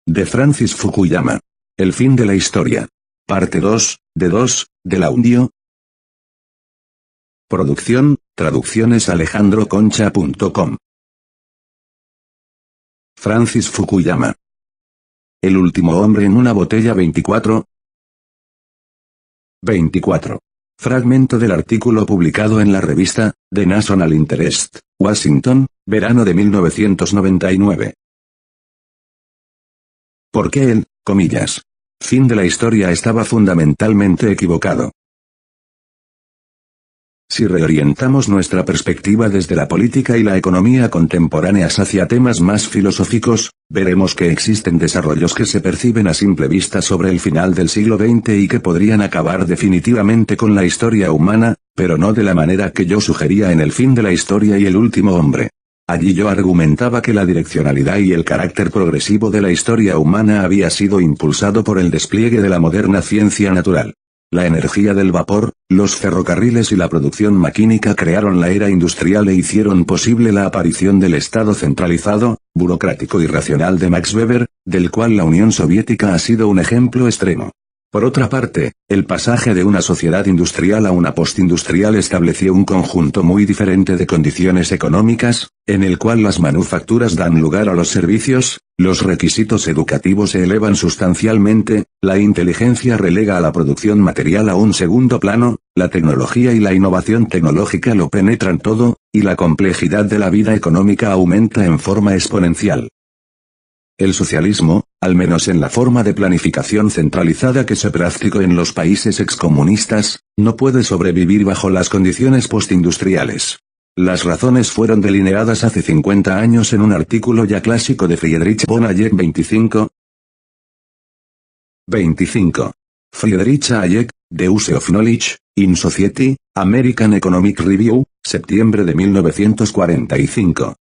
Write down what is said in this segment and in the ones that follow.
de Francis Fukuyama. El fin de la historia. Parte 2, del audio. Producción, traducciones alejandroconcha.com. Francis Fukuyama. El último hombre en una botella 24. Fragmento del artículo publicado en la revista The National Interest, Washington, verano de 1999. ¿Por qué el, comillas, fin de la historia estaba fundamentalmente equivocado? Si reorientamos nuestra perspectiva desde la política y la economía contemporáneas hacia temas más filosóficos, veremos que existen desarrollos que se perciben a simple vista sobre el final del siglo XX y que podrían acabar definitivamente con la historia humana, pero no de la manera que yo sugería en El fin de la historia y El último hombre. Allí yo argumentaba que la direccionalidad y el carácter progresivo de la historia humana había sido impulsado por el despliegue de la moderna ciencia natural. La energía del vapor, los ferrocarriles y la producción maquínica crearon la era industrial e hicieron posible la aparición del Estado centralizado, burocrático y racional de Max Weber, del cual la Unión Soviética ha sido un ejemplo extremo. Por otra parte, el pasaje de una sociedad industrial a una postindustrial estableció un conjunto muy diferente de condiciones económicas, en el cual las manufacturas dan lugar a los servicios, los requisitos educativos se elevan sustancialmente, la inteligencia relega a la producción material a un segundo plano, la tecnología y la innovación tecnológica lo penetran todo, y la complejidad de la vida económica aumenta en forma exponencial. El socialismo, al menos en la forma de planificación centralizada que se practicó en los países excomunistas, no puede sobrevivir bajo las condiciones postindustriales. Las razones fueron delineadas hace 50 años en un artículo ya clásico de Friedrich von Hayek 25. Friedrich Hayek, The Use of Knowledge, in Society, American Economic Review, septiembre de 1945.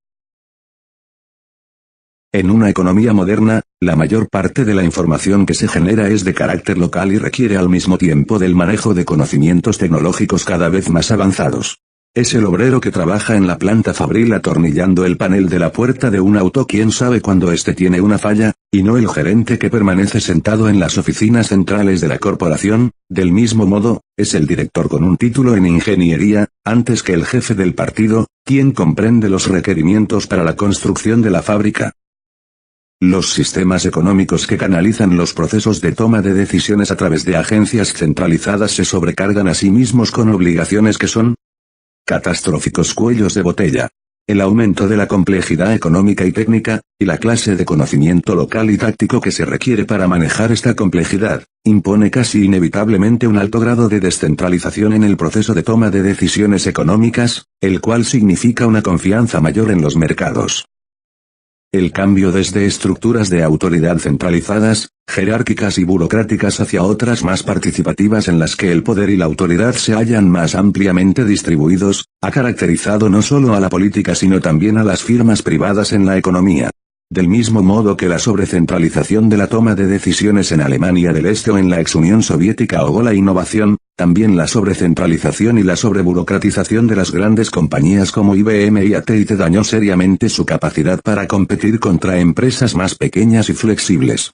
En una economía moderna, la mayor parte de la información que se genera es de carácter local y requiere al mismo tiempo del manejo de conocimientos tecnológicos cada vez más avanzados. Es el obrero que trabaja en la planta fabril atornillando el panel de la puerta de un auto quien sabe cuando éste tiene una falla, y no el gerente que permanece sentado en las oficinas centrales de la corporación. Del mismo modo, es el director con un título en ingeniería, antes que el jefe del partido, quien comprende los requerimientos para la construcción de la fábrica. Los sistemas económicos que canalizan los procesos de toma de decisiones a través de agencias centralizadas se sobrecargan a sí mismos con obligaciones que son catastróficos cuellos de botella. El aumento de la complejidad económica y técnica, y la clase de conocimiento local y táctico que se requiere para manejar esta complejidad, impone casi inevitablemente un alto grado de descentralización en el proceso de toma de decisiones económicas, el cual significa una confianza mayor en los mercados. El cambio desde estructuras de autoridad centralizadas, jerárquicas y burocráticas hacia otras más participativas en las que el poder y la autoridad se hallan más ampliamente distribuidos, ha caracterizado no solo a la política sino también a las firmas privadas en la economía. Del mismo modo que la sobrecentralización de la toma de decisiones en Alemania del Este o en la ex Unión Soviética ahogó la innovación, también la sobrecentralización y la sobreburocratización de las grandes compañías como IBM y AT&T dañó seriamente su capacidad para competir contra empresas más pequeñas y flexibles.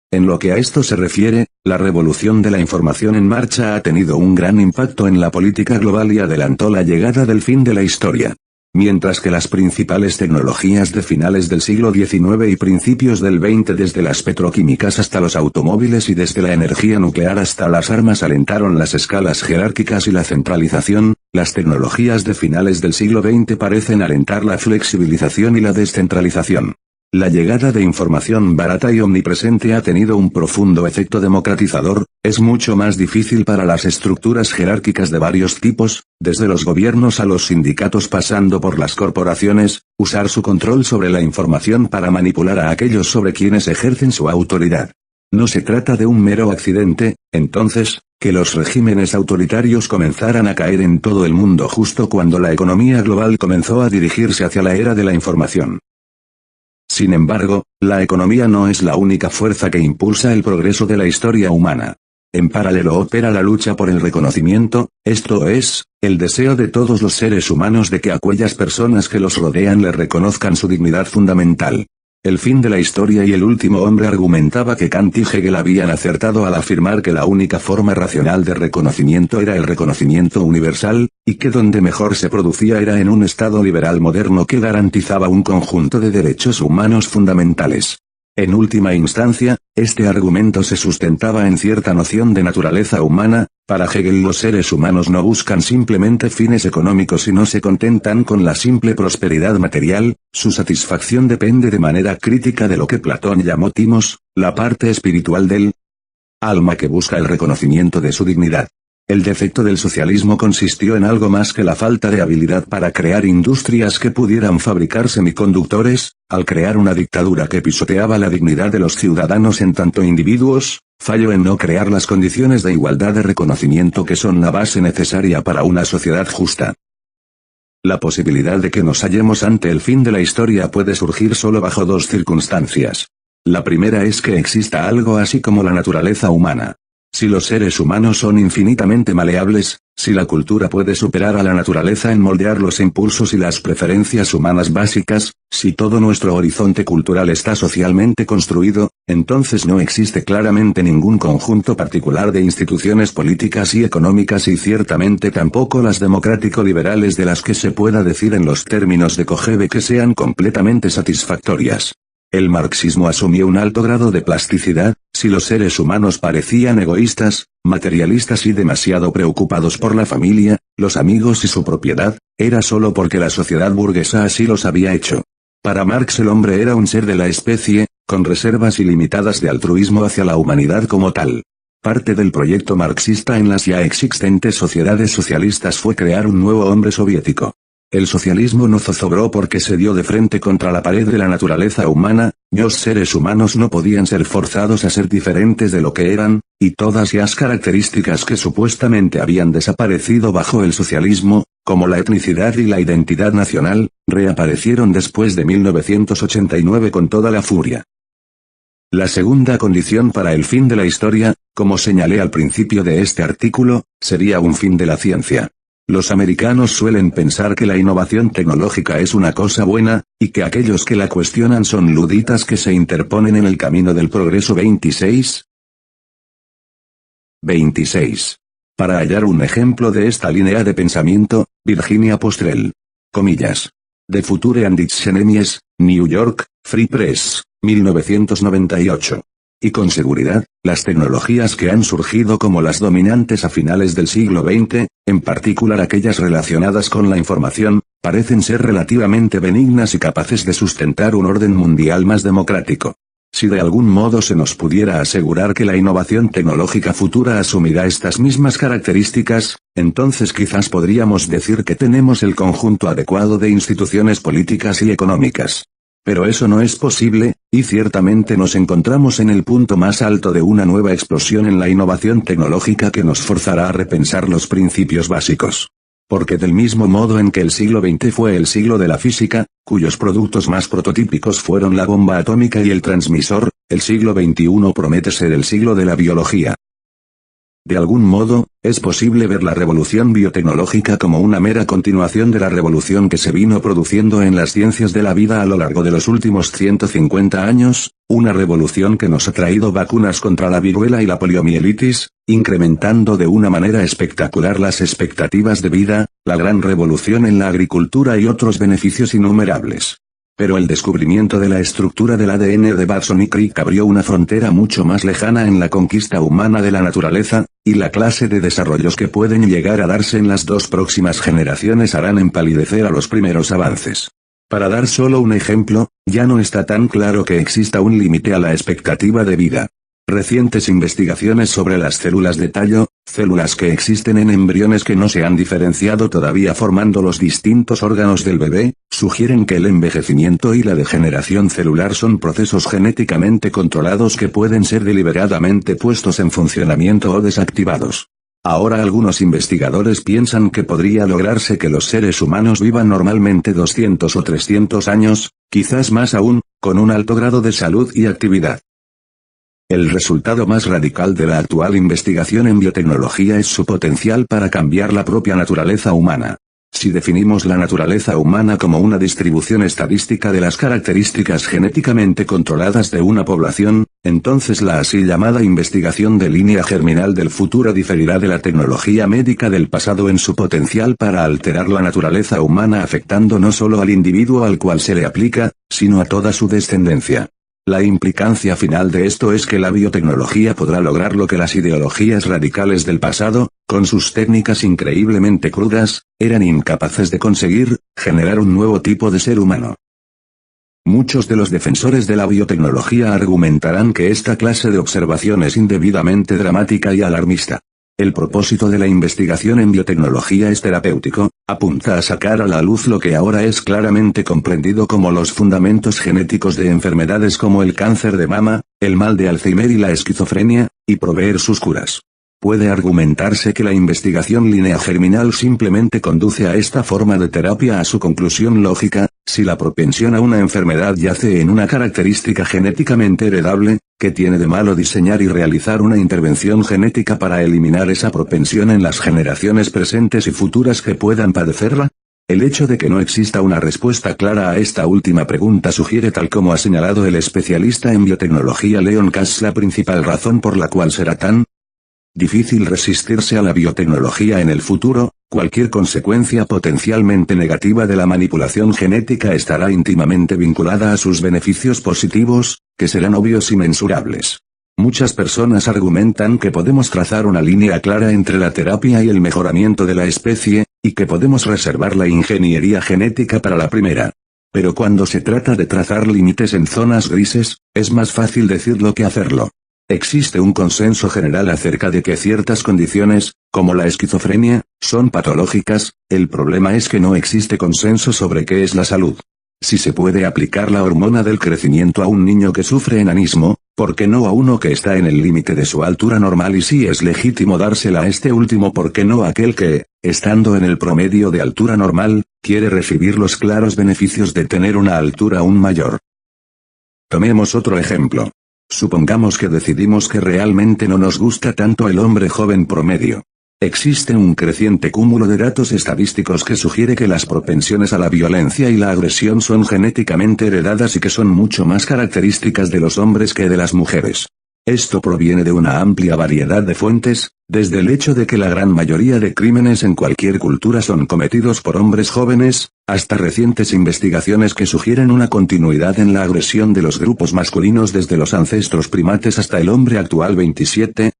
En lo que a esto se refiere, la revolución de la información en marcha ha tenido un gran impacto en la política global y adelantó la llegada del fin de la historia. Mientras que las principales tecnologías de finales del siglo XIX y principios del XX, desde las petroquímicas hasta los automóviles y desde la energía nuclear hasta las armas, alentaron las escalas jerárquicas y la centralización, las tecnologías de finales del siglo XX parecen alentar la flexibilización y la descentralización. La llegada de información barata y omnipresente ha tenido un profundo efecto democratizador. Es mucho más difícil para las estructuras jerárquicas de varios tipos, desde los gobiernos a los sindicatos pasando por las corporaciones, usar su control sobre la información para manipular a aquellos sobre quienes ejercen su autoridad. No se trata de un mero accidente, entonces, que los regímenes autoritarios comenzaran a caer en todo el mundo justo cuando la economía global comenzó a dirigirse hacia la era de la información. Sin embargo, la economía no es la única fuerza que impulsa el progreso de la historia humana. En paralelo opera la lucha por el reconocimiento, esto es, el deseo de todos los seres humanos de que aquellas personas que los rodean le reconozcan su dignidad fundamental. El fin de la historia y el último hombre argumentaba que Kant y Hegel habían acertado al afirmar que la única forma racional de reconocimiento era el reconocimiento universal, y que donde mejor se producía era en un Estado liberal moderno que garantizaba un conjunto de derechos humanos fundamentales. En última instancia, este argumento se sustentaba en cierta noción de naturaleza humana. Para Hegel los seres humanos no buscan simplemente fines económicos y no se contentan con la simple prosperidad material, su satisfacción depende de manera crítica de lo que Platón llamó timos, la parte espiritual del alma que busca el reconocimiento de su dignidad. El defecto del socialismo consistió en algo más que la falta de habilidad para crear industrias que pudieran fabricar semiconductores. Al crear una dictadura que pisoteaba la dignidad de los ciudadanos en tanto individuos, falló en no crear las condiciones de igualdad de reconocimiento que son la base necesaria para una sociedad justa. La posibilidad de que nos hallemos ante el fin de la historia puede surgir solo bajo dos circunstancias. La primera es que exista algo así como la naturaleza humana. Si los seres humanos son infinitamente maleables, si la cultura puede superar a la naturaleza en moldear los impulsos y las preferencias humanas básicas, si todo nuestro horizonte cultural está socialmente construido, entonces no existe claramente ningún conjunto particular de instituciones políticas y económicas y ciertamente tampoco las democrático-liberales de las que se pueda decir en los términos de Kojève que sean completamente satisfactorias. El marxismo asumió un alto grado de plasticidad. Si los seres humanos parecían egoístas, materialistas y demasiado preocupados por la familia, los amigos y su propiedad, era solo porque la sociedad burguesa así los había hecho. Para Marx el hombre era un ser de la especie, con reservas ilimitadas de altruismo hacia la humanidad como tal. Parte del proyecto marxista en las ya existentes sociedades socialistas fue crear un nuevo hombre soviético. El socialismo no zozobró porque se dio de frente contra la pared de la naturaleza humana. Los seres humanos no podían ser forzados a ser diferentes de lo que eran, y todas las características que supuestamente habían desaparecido bajo el socialismo, como la etnicidad y la identidad nacional, reaparecieron después de 1989 con toda la furia. La segunda condición para el fin de la historia, como señalé al principio de este artículo, sería un fin de la ciencia. Los americanos suelen pensar que la innovación tecnológica es una cosa buena, y que aquellos que la cuestionan son luditas que se interponen en el camino del progreso. 26. Para hallar un ejemplo de esta línea de pensamiento, Virginia Postrel. Comillas. The Future and its Enemies, New York, Free Press, 1998. Y con seguridad, las tecnologías que han surgido como las dominantes a finales del siglo XX, en particular aquellas relacionadas con la información, parecen ser relativamente benignas y capaces de sustentar un orden mundial más democrático. Si de algún modo se nos pudiera asegurar que la innovación tecnológica futura asumirá estas mismas características, entonces quizás podríamos decir que tenemos el conjunto adecuado de instituciones políticas y económicas. Pero eso no es posible, y ciertamente nos encontramos en el punto más alto de una nueva explosión en la innovación tecnológica que nos forzará a repensar los principios básicos. Porque del mismo modo en que el siglo XX fue el siglo de la física, cuyos productos más prototípicos fueron la bomba atómica y el transmisor, el siglo XXI promete ser el siglo de la biología. De algún modo, es posible ver la revolución biotecnológica como una mera continuación de la revolución que se vino produciendo en las ciencias de la vida a lo largo de los últimos 150 años, una revolución que nos ha traído vacunas contra la viruela y la poliomielitis, incrementando de una manera espectacular las expectativas de vida, la gran revolución en la agricultura y otros beneficios innumerables. Pero el descubrimiento de la estructura del ADN de Watson y Crick abrió una frontera mucho más lejana en la conquista humana de la naturaleza, y la clase de desarrollos que pueden llegar a darse en las dos próximas generaciones harán empalidecer a los primeros avances. Para dar solo un ejemplo, ya no está tan claro que exista un límite a la expectativa de vida. Recientes investigaciones sobre las células de tallo, células que existen en embriones que no se han diferenciado todavía formando los distintos órganos del bebé, sugieren que el envejecimiento y la degeneración celular son procesos genéticamente controlados que pueden ser deliberadamente puestos en funcionamiento o desactivados. Ahora algunos investigadores piensan que podría lograrse que los seres humanos vivan normalmente 200 o 300 años, quizás más aún, con un alto grado de salud y actividad. El resultado más radical de la actual investigación en biotecnología es su potencial para cambiar la propia naturaleza humana. Si definimos la naturaleza humana como una distribución estadística de las características genéticamente controladas de una población, entonces la así llamada investigación de línea germinal del futuro diferirá de la tecnología médica del pasado en su potencial para alterar la naturaleza humana, afectando no solo al individuo al cual se le aplica, sino a toda su descendencia. La implicancia final de esto es que la biotecnología podrá lograr lo que las ideologías radicales del pasado, con sus técnicas increíblemente crudas, eran incapaces de conseguir: generar un nuevo tipo de ser humano. Muchos de los defensores de la biotecnología argumentarán que esta clase de observación es indebidamente dramática y alarmista. El propósito de la investigación en biotecnología es terapéutico, apunta a sacar a la luz lo que ahora es claramente comprendido como los fundamentos genéticos de enfermedades como el cáncer de mama, el mal de Alzheimer y la esquizofrenia, y proveer sus curas. Puede argumentarse que la investigación línea germinal simplemente conduce a esta forma de terapia a su conclusión lógica: si la propensión a una enfermedad yace en una característica genéticamente heredable, ¿qué tiene de malo diseñar y realizar una intervención genética para eliminar esa propensión en las generaciones presentes y futuras que puedan padecerla? El hecho de que no exista una respuesta clara a esta última pregunta sugiere, tal como ha señalado el especialista en biotecnología Leon Kass, la principal razón por la cual será tan difícil resistirse a la biotecnología en el futuro. Cualquier consecuencia potencialmente negativa de la manipulación genética estará íntimamente vinculada a sus beneficios positivos, que serán obvios y mensurables. Muchas personas argumentan que podemos trazar una línea clara entre la terapia y el mejoramiento de la especie, y que podemos reservar la ingeniería genética para la primera. Pero cuando se trata de trazar límites en zonas grises, es más fácil decirlo que hacerlo. Existe un consenso general acerca de que ciertas condiciones, como la esquizofrenia, son patológicas. El problema es que no existe consenso sobre qué es la salud. Si se puede aplicar la hormona del crecimiento a un niño que sufre enanismo, ¿por qué no a uno que está en el límite de su altura normal? Y si es legítimo dársela a este último, ¿por qué no a aquel que, estando en el promedio de altura normal, quiere recibir los claros beneficios de tener una altura aún mayor? Tomemos otro ejemplo. Supongamos que decidimos que realmente no nos gusta tanto el hombre joven promedio. Existe un creciente cúmulo de datos estadísticos que sugiere que las propensiones a la violencia y la agresión son genéticamente heredadas y que son mucho más características de los hombres que de las mujeres. Esto proviene de una amplia variedad de fuentes, desde el hecho de que la gran mayoría de crímenes en cualquier cultura son cometidos por hombres jóvenes, hasta recientes investigaciones que sugieren una continuidad en la agresión de los grupos masculinos desde los ancestros primates hasta el hombre actual. 27.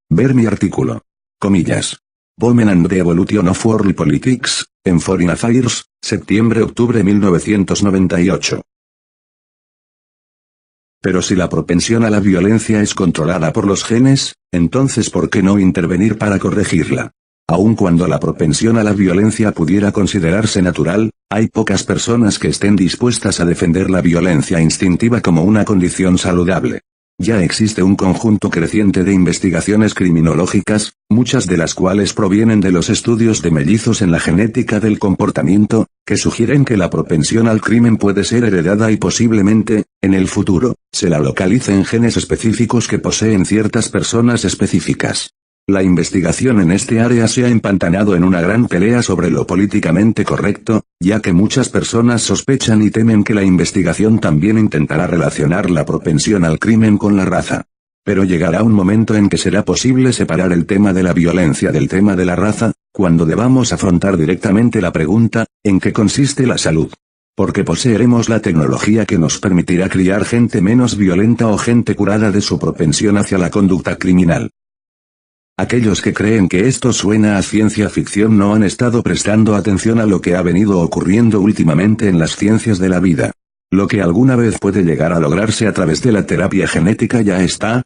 Ver mi artículo. Comillas. Women and the Evolution of World Politics, en Foreign Affairs, septiembre-octubre 1998. Pero si la propensión a la violencia es controlada por los genes, entonces ¿por qué no intervenir para corregirla? Aun cuando la propensión a la violencia pudiera considerarse natural, hay pocas personas que estén dispuestas a defender la violencia instintiva como una condición saludable. Ya existe un conjunto creciente de investigaciones criminológicas, muchas de las cuales provienen de los estudios de mellizos en la genética del comportamiento, que sugieren que la propensión al crimen puede ser heredada y posiblemente, en el futuro, se la localice en genes específicos que poseen ciertas personas específicas. La investigación en este área se ha empantanado en una gran pelea sobre lo políticamente correcto, ya que muchas personas sospechan y temen que la investigación también intentará relacionar la propensión al crimen con la raza. Pero llegará un momento en que será posible separar el tema de la violencia del tema de la raza, cuando debamos afrontar directamente la pregunta, ¿en qué consiste la salud? Porque poseeremos la tecnología que nos permitirá criar gente menos violenta o gente curada de su propensión hacia la conducta criminal. Aquellos que creen que esto suena a ciencia ficción no han estado prestando atención a lo que ha venido ocurriendo últimamente en las ciencias de la vida. Lo que alguna vez puede llegar a lograrse a través de la terapia genética ya está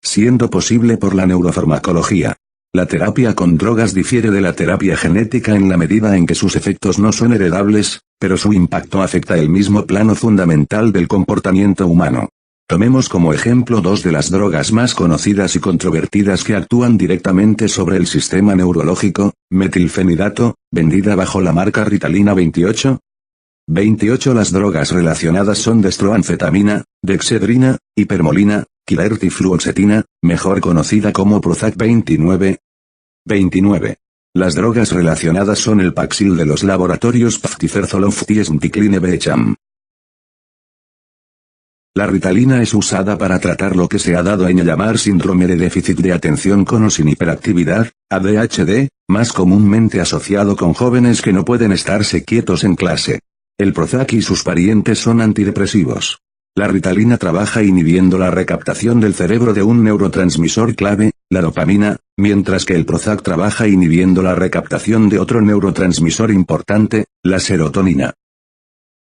siendo posible por la neurofarmacología. La terapia con drogas difiere de la terapia genética en la medida en que sus efectos no son heredables, pero su impacto afecta el mismo plano fundamental del comportamiento humano. Tomemos como ejemplo dos de las drogas más conocidas y controvertidas que actúan directamente sobre el sistema neurológico: metilfenidato, vendida bajo la marca Ritalina 28. Las drogas relacionadas son destroanfetamina, dexedrina, hipermolina, quillertifluoxetina, mejor conocida como Prozac 29. Las drogas relacionadas son el Paxil de los laboratorios Pfizer-Zoloft y Smtikline-Beecham. La Ritalina es usada para tratar lo que se ha dado en llamar síndrome de déficit de atención con o sin hiperactividad, ADHD, más comúnmente asociado con jóvenes que no pueden estarse quietos en clase. El Prozac y sus parientes son antidepresivos. La Ritalina trabaja inhibiendo la recaptación del cerebro de un neurotransmisor clave, la dopamina, mientras que el Prozac trabaja inhibiendo la recaptación de otro neurotransmisor importante, la serotonina.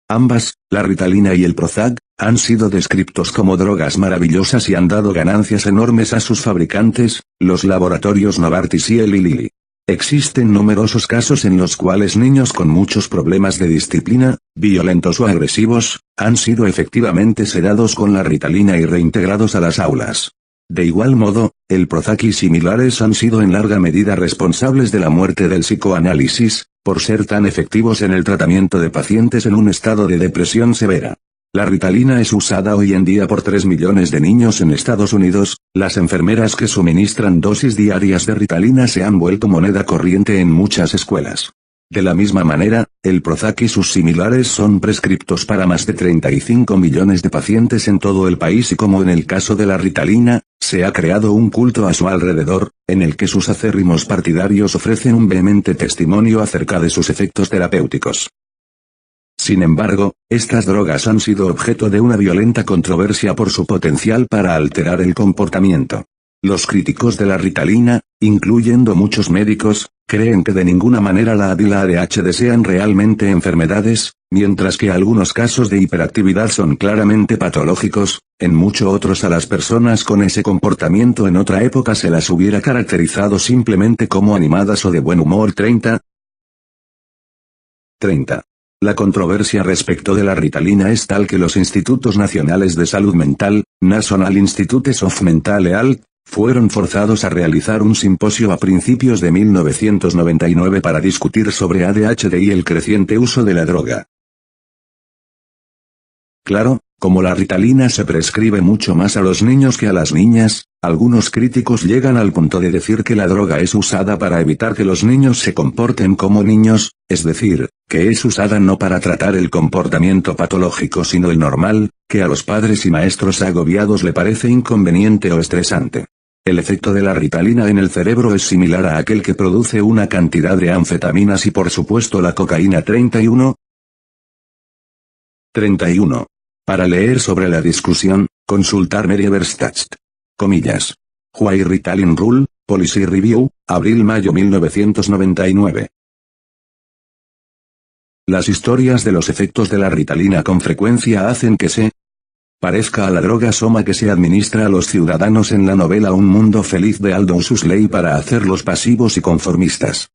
Ambas, la Ritalina y el Prozac, han sido descritos como drogas maravillosas y han dado ganancias enormes a sus fabricantes, los laboratorios Novartis y Eli Lilly. Existen numerosos casos en los cuales niños con muchos problemas de disciplina, violentos o agresivos, han sido efectivamente sedados con la Ritalina y reintegrados a las aulas. De igual modo, el Prozac y similares han sido en larga medida responsables de la muerte del psicoanálisis, por ser tan efectivos en el tratamiento de pacientes en un estado de depresión severa. La Ritalina es usada hoy en día por 3 millones de niños en Estados Unidos, las enfermeras que suministran dosis diarias de Ritalina se han vuelto moneda corriente en muchas escuelas. De la misma manera, el Prozac y sus similares son prescriptos para más de 35 millones de pacientes en todo el país y como en el caso de la Ritalina, se ha creado un culto a su alrededor, en el que sus acérrimos partidarios ofrecen un vehemente testimonio acerca de sus efectos terapéuticos. Sin embargo, estas drogas han sido objeto de una violenta controversia por su potencial para alterar el comportamiento. Los críticos de la Ritalina, incluyendo muchos médicos, creen que de ninguna manera la AD y la ADHD sean realmente enfermedades, mientras que algunos casos de hiperactividad son claramente patológicos, en muchos otros a las personas con ese comportamiento en otra época se las hubiera caracterizado simplemente como animadas o de buen humor. 30. La controversia respecto de la Ritalina es tal que los Institutos Nacionales de Salud Mental, National Institutes of Mental Health, fueron forzados a realizar un simposio a principios de 1999 para discutir sobre ADHD y el creciente uso de la droga. Claro, como la Ritalina se prescribe mucho más a los niños que a las niñas, algunos críticos llegan al punto de decir que la droga es usada para evitar que los niños se comporten como niños, es decir, que es usada no para tratar el comportamiento patológico sino el normal, que a los padres y maestros agobiados le parece inconveniente o estresante. El efecto de la Ritalina en el cerebro es similar a aquel que produce una cantidad de anfetaminas y por supuesto la cocaína. 31. Para leer sobre la discusión, consultar Merriam-Webster. Comillas. Why Ritalin Rule, Policy Review, abril-mayo 1999. Las historias de los efectos de la Ritalina con frecuencia hacen que se parezca a la droga soma que se administra a los ciudadanos en la novela Un Mundo Feliz de Aldous Huxley para hacerlos pasivos y conformistas.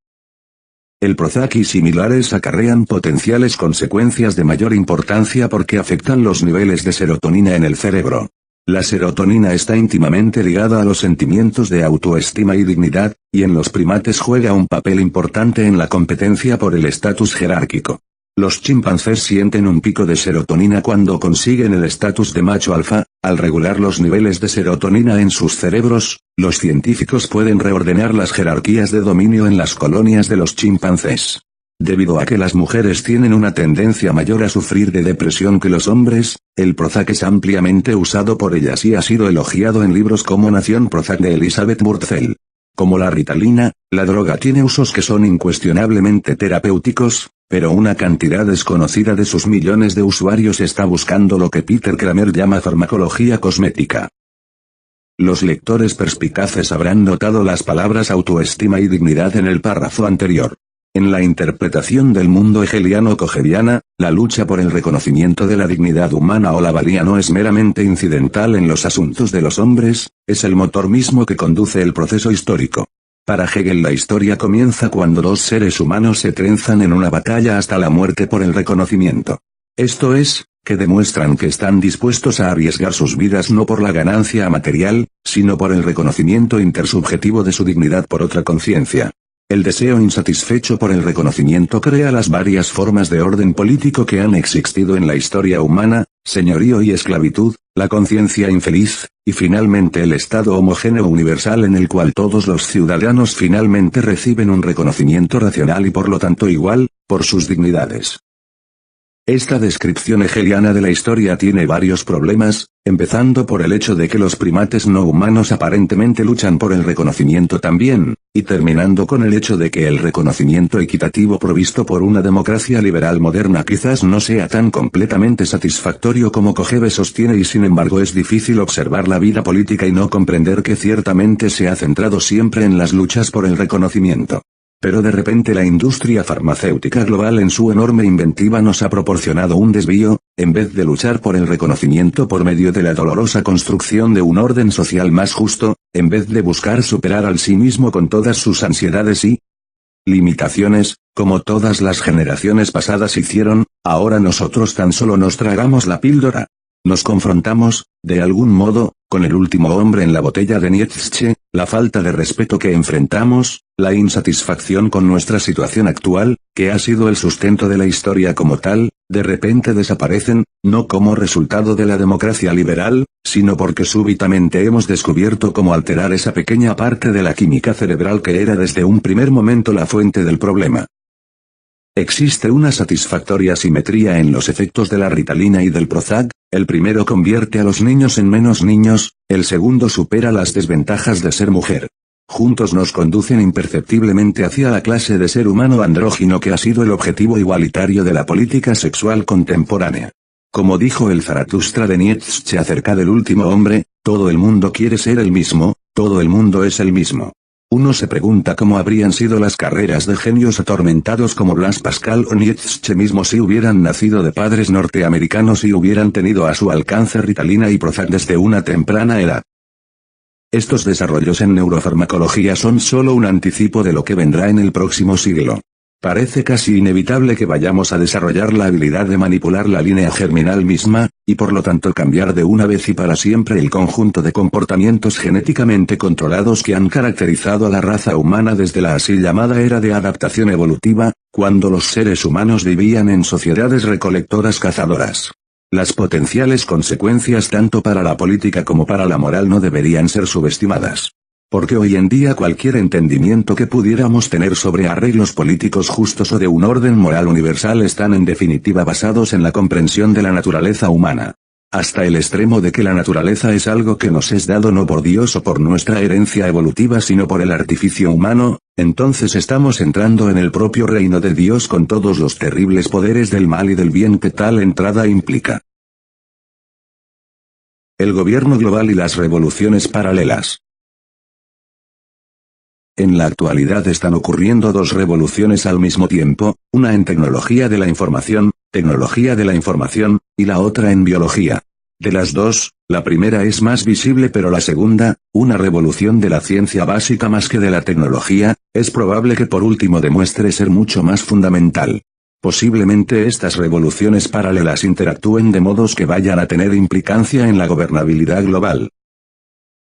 El Prozac y similares acarrean potenciales consecuencias de mayor importancia porque afectan los niveles de serotonina en el cerebro. La serotonina está íntimamente ligada a los sentimientos de autoestima y dignidad, y en los primates juega un papel importante en la competencia por el estatus jerárquico. Los chimpancés sienten un pico de serotonina cuando consiguen el estatus de macho alfa. Al regular los niveles de serotonina en sus cerebros, los científicos pueden reordenar las jerarquías de dominio en las colonias de los chimpancés. Debido a que las mujeres tienen una tendencia mayor a sufrir de depresión que los hombres, el Prozac es ampliamente usado por ellas y ha sido elogiado en libros como Nación Prozac de Elizabeth Murtzell. Como la Ritalina, la droga tiene usos que son incuestionablemente terapéuticos, pero una cantidad desconocida de sus millones de usuarios está buscando lo que Peter Kramer llama farmacología cosmética. Los lectores perspicaces habrán notado las palabras autoestima y dignidad en el párrafo anterior. En la interpretación del mundo hegeliano-cogeriana, la lucha por el reconocimiento de la dignidad humana o la valía no es meramente incidental en los asuntos de los hombres, es el motor mismo que conduce el proceso histórico. Para Hegel la historia comienza cuando dos seres humanos se trenzan en una batalla hasta la muerte por el reconocimiento. Esto es, que demuestran que están dispuestos a arriesgar sus vidas no por la ganancia material, sino por el reconocimiento intersubjetivo de su dignidad por otra conciencia. El deseo insatisfecho por el reconocimiento crea las varias formas de orden político que han existido en la historia humana, señorío y esclavitud, la conciencia infeliz, y finalmente el estado homogéneo universal en el cual todos los ciudadanos finalmente reciben un reconocimiento racional y por lo tanto igual, por sus dignidades. Esta descripción hegeliana de la historia tiene varios problemas, empezando por el hecho de que los primates no humanos aparentemente luchan por el reconocimiento también, y terminando con el hecho de que el reconocimiento equitativo provisto por una democracia liberal moderna quizás no sea tan completamente satisfactorio como Kojève sostiene y sin embargo es difícil observar la vida política y no comprender que ciertamente se ha centrado siempre en las luchas por el reconocimiento. Pero de repente la industria farmacéutica global en su enorme inventiva nos ha proporcionado un desvío, en vez de luchar por el reconocimiento por medio de la dolorosa construcción de un orden social más justo, en vez de buscar superar al sí mismo con todas sus ansiedades y limitaciones, como todas las generaciones pasadas hicieron, ahora nosotros tan solo nos tragamos la píldora. Nos confrontamos, de algún modo, con el último hombre en la botella de Nietzsche, la falta de respeto que enfrentamos, la insatisfacción con nuestra situación actual, que ha sido el sustento de la historia como tal, de repente desaparecen, no como resultado de la democracia liberal, sino porque súbitamente hemos descubierto cómo alterar esa pequeña parte de la química cerebral que era desde un primer momento la fuente del problema. Existe una satisfactoria simetría en los efectos de la Ritalina y del Prozac, el primero convierte a los niños en menos niños, el segundo supera las desventajas de ser mujer. Juntos nos conducen imperceptiblemente hacia la clase de ser humano andrógino que ha sido el objetivo igualitario de la política sexual contemporánea. Como dijo el Zaratustra de Nietzsche acerca del último hombre, todo el mundo quiere ser el mismo, todo el mundo es el mismo. Uno se pregunta cómo habrían sido las carreras de genios atormentados como Blaise Pascal o Nietzsche mismo si hubieran nacido de padres norteamericanos y hubieran tenido a su alcance Ritalina y Prozac desde una temprana edad. Estos desarrollos en neurofarmacología son solo un anticipo de lo que vendrá en el próximo siglo. Parece casi inevitable que vayamos a desarrollar la habilidad de manipular la línea germinal misma, y por lo tanto cambiar de una vez y para siempre el conjunto de comportamientos genéticamente controlados que han caracterizado a la raza humana desde la así llamada era de adaptación evolutiva, cuando los seres humanos vivían en sociedades recolectoras cazadoras. Las potenciales consecuencias tanto para la política como para la moral no deberían ser subestimadas. Porque hoy en día cualquier entendimiento que pudiéramos tener sobre arreglos políticos justos o de un orden moral universal están en definitiva basados en la comprensión de la naturaleza humana. Hasta el extremo de que la naturaleza es algo que nos es dado no por Dios o por nuestra herencia evolutiva sino por el artificio humano, entonces estamos entrando en el propio reino de Dios con todos los terribles poderes del mal y del bien que tal entrada implica. El gobierno global y las revoluciones paralelas. En la actualidad están ocurriendo dos revoluciones al mismo tiempo, una en tecnología de la información, y la otra en biología. De las dos, la primera es más visible pero la segunda, una revolución de la ciencia básica más que de la tecnología, es probable que por último demuestre ser mucho más fundamental. Posiblemente estas revoluciones paralelas interactúen de modos que vayan a tener implicancia en la gobernabilidad global.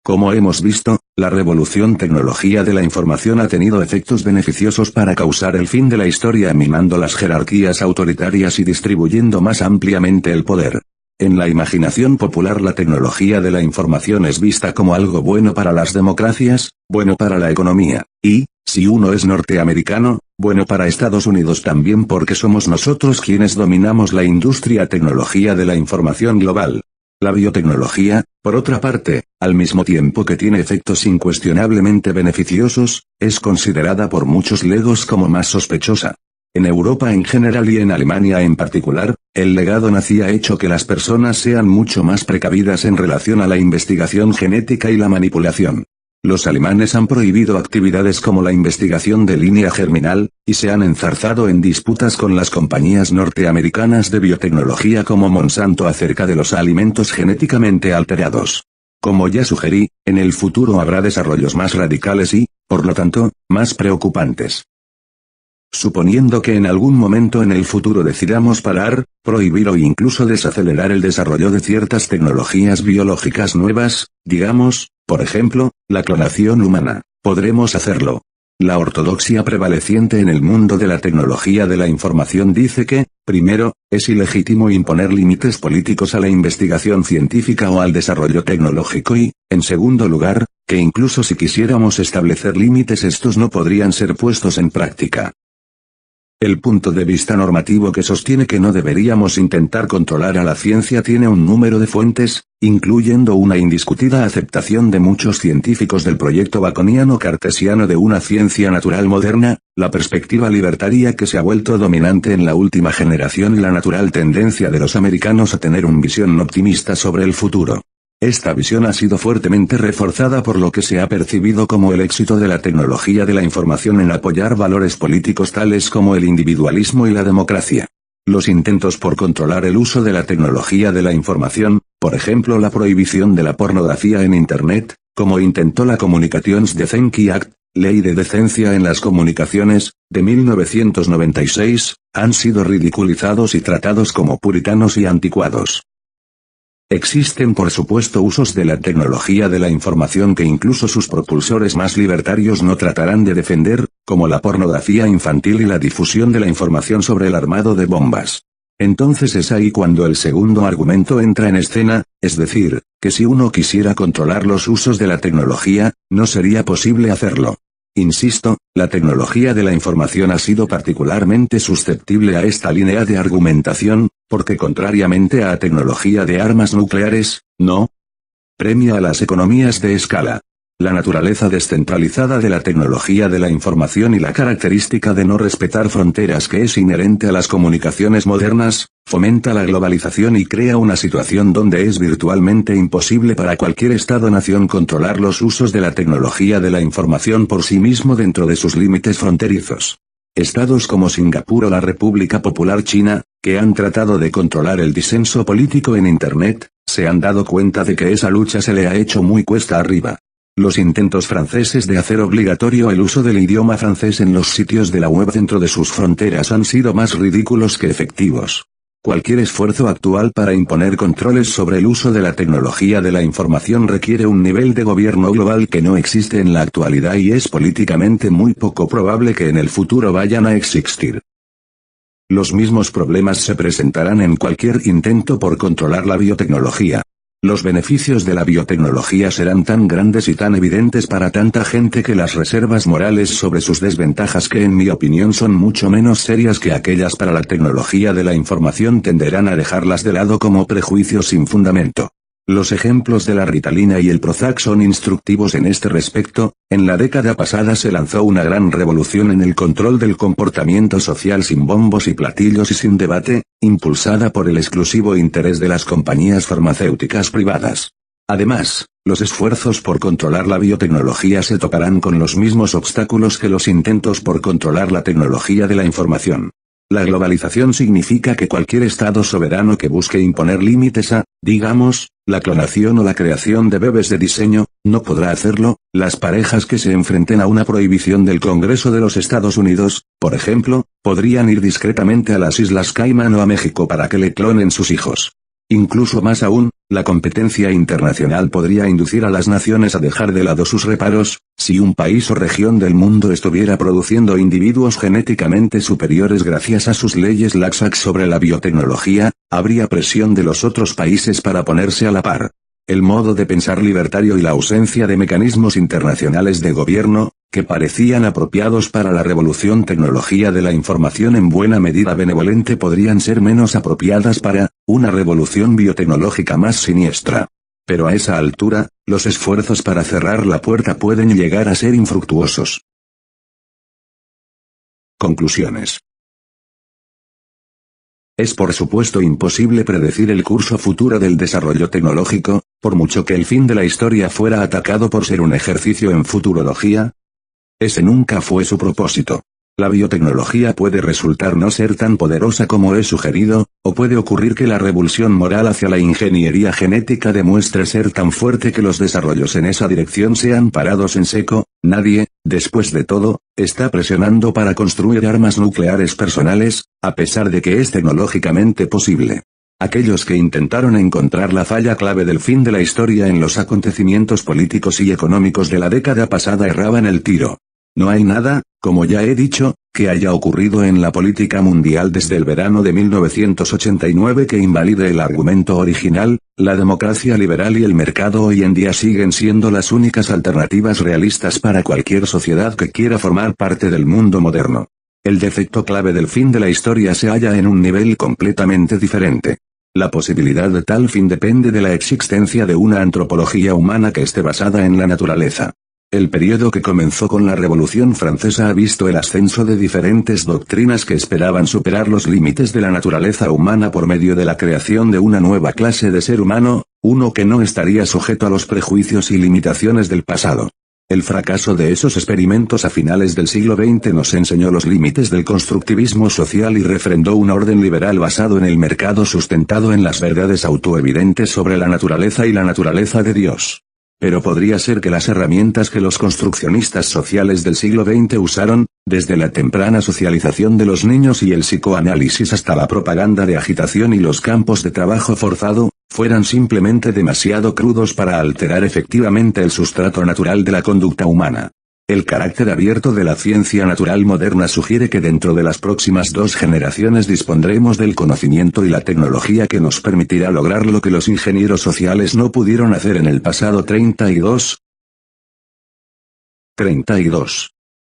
Como hemos visto, la revolución tecnología de la información ha tenido efectos beneficiosos para causar el fin de la historia minando las jerarquías autoritarias y distribuyendo más ampliamente el poder. En la imaginación popular la tecnología de la información es vista como algo bueno para las democracias, bueno para la economía, y, si uno es norteamericano, bueno para Estados Unidos también porque somos nosotros quienes dominamos la industria tecnología de la información global. La biotecnología, por otra parte, al mismo tiempo que tiene efectos incuestionablemente beneficiosos, es considerada por muchos legos como más sospechosa. En Europa en general y en Alemania en particular, el legado nazi ha hecho que las personas sean mucho más precavidas en relación a la investigación genética y la manipulación. Los alemanes han prohibido actividades como la investigación de línea germinal, y se han enzarzado en disputas con las compañías norteamericanas de biotecnología como Monsanto acerca de los alimentos genéticamente alterados. Como ya sugerí, en el futuro habrá desarrollos más radicales y, por lo tanto, más preocupantes. Suponiendo que en algún momento en el futuro decidamos parar, prohibir o incluso desacelerar el desarrollo de ciertas tecnologías biológicas nuevas, digamos, por ejemplo, la clonación humana, podremos hacerlo. La ortodoxia prevaleciente en el mundo de la tecnología de la información dice que, primero, es ilegítimo imponer límites políticos a la investigación científica o al desarrollo tecnológico y, en segundo lugar, que incluso si quisiéramos establecer límites estos no podrían ser puestos en práctica. El punto de vista normativo que sostiene que no deberíamos intentar controlar a la ciencia tiene un número de fuentes, incluyendo una indiscutida aceptación de muchos científicos del proyecto baconiano cartesiano de una ciencia natural moderna, la perspectiva libertaria que se ha vuelto dominante en la última generación y la natural tendencia de los americanos a tener una visión optimista sobre el futuro. Esta visión ha sido fuertemente reforzada por lo que se ha percibido como el éxito de la tecnología de la información en apoyar valores políticos tales como el individualismo y la democracia. Los intentos por controlar el uso de la tecnología de la información, por ejemplo la prohibición de la pornografía en Internet, como intentó la Communications Decency Act, Ley de Decencia en las Comunicaciones, de 1996, han sido ridiculizados y tratados como puritanos y anticuados. Existen por supuesto usos de la tecnología de la información que incluso sus propulsores más libertarios no tratarán de defender, como la pornografía infantil y la difusión de la información sobre el armado de bombas. Entonces es ahí cuando el segundo argumento entra en escena, es decir, que si uno quisiera controlar los usos de la tecnología, no sería posible hacerlo. Insisto, la tecnología de la información ha sido particularmente susceptible a esta línea de argumentación, porque contrariamente a la tecnología de armas nucleares, no premia a las economías de escala. La naturaleza descentralizada de la tecnología de la información y la característica de no respetar fronteras que es inherente a las comunicaciones modernas, fomenta la globalización y crea una situación donde es virtualmente imposible para cualquier Estado-nación controlar los usos de la tecnología de la información por sí mismo dentro de sus límites fronterizos. Estados como Singapur o la República Popular China, que han tratado de controlar el disenso político en Internet, se han dado cuenta de que esa lucha se le ha hecho muy cuesta arriba. Los intentos franceses de hacer obligatorio el uso del idioma francés en los sitios de la web dentro de sus fronteras han sido más ridículos que efectivos. Cualquier esfuerzo actual para imponer controles sobre el uso de la tecnología de la información requiere un nivel de gobierno global que no existe en la actualidad y es políticamente muy poco probable que en el futuro vayan a existir. Los mismos problemas se presentarán en cualquier intento por controlar la biotecnología. Los beneficios de la biotecnología serán tan grandes y tan evidentes para tanta gente que las reservas morales sobre sus desventajas que en mi opinión son mucho menos serias que aquellas para la tecnología de la información tenderán a dejarlas de lado como prejuicios sin fundamento. Los ejemplos de la Ritalina y el Prozac son instructivos en este respecto. En la década pasada se lanzó una gran revolución en el control del comportamiento social sin bombos y platillos y sin debate, impulsada por el exclusivo interés de las compañías farmacéuticas privadas. Además, los esfuerzos por controlar la biotecnología se toparán con los mismos obstáculos que los intentos por controlar la tecnología de la información. La globalización significa que cualquier Estado soberano que busque imponer límites a, digamos, la clonación o la creación de bebés de diseño, no podrá hacerlo. Las parejas que se enfrenten a una prohibición del Congreso de los Estados Unidos, por ejemplo, podrían ir discretamente a las Islas Caimán o a México para que le clonen sus hijos. Incluso más aún, la competencia internacional podría inducir a las naciones a dejar de lado sus reparos. Si un país o región del mundo estuviera produciendo individuos genéticamente superiores gracias a sus leyes laxas sobre la biotecnología, habría presión de los otros países para ponerse a la par. El modo de pensar libertario y la ausencia de mecanismos internacionales de gobierno, que parecían apropiados para la revolución tecnología de la información en buena medida benevolente podrían ser menos apropiadas para una revolución biotecnológica más siniestra. Pero a esa altura, los esfuerzos para cerrar la puerta pueden llegar a ser infructuosos. Conclusiones. Es por supuesto imposible predecir el curso futuro del desarrollo tecnológico, por mucho que el fin de la historia fuera atacado por ser un ejercicio en futurología. Ese nunca fue su propósito. La biotecnología puede resultar no ser tan poderosa como es sugerido, o puede ocurrir que la revulsión moral hacia la ingeniería genética demuestre ser tan fuerte que los desarrollos en esa dirección sean parados en seco. Nadie, después de todo, está presionando para construir armas nucleares personales, a pesar de que es tecnológicamente posible. Aquellos que intentaron encontrar la falla clave del fin de la historia en los acontecimientos políticos y económicos de la década pasada erraban el tiro. No hay nada, como ya he dicho, que haya ocurrido en la política mundial desde el verano de 1989 que invalide el argumento original. La democracia liberal y el mercado hoy en día siguen siendo las únicas alternativas realistas para cualquier sociedad que quiera formar parte del mundo moderno. El defecto clave del fin de la historia se halla en un nivel completamente diferente. La posibilidad de tal fin depende de la existencia de una antropología humana que esté basada en la naturaleza. El periodo que comenzó con la Revolución Francesa ha visto el ascenso de diferentes doctrinas que esperaban superar los límites de la naturaleza humana por medio de la creación de una nueva clase de ser humano, uno que no estaría sujeto a los prejuicios y limitaciones del pasado. El fracaso de esos experimentos a finales del siglo XX nos enseñó los límites del constructivismo social y refrendó un orden liberal basado en el mercado sustentado en las verdades autoevidentes sobre la naturaleza y la naturaleza de Dios. Pero podría ser que las herramientas que los construccionistas sociales del siglo XX usaron, desde la temprana socialización de los niños y el psicoanálisis hasta la propaganda de agitación y los campos de trabajo forzado, fueran simplemente demasiado crudos para alterar efectivamente el sustrato natural de la conducta humana. El carácter abierto de la ciencia natural moderna sugiere que dentro de las próximas 2 generaciones dispondremos del conocimiento y la tecnología que nos permitirá lograr lo que los ingenieros sociales no pudieron hacer en el pasado 32.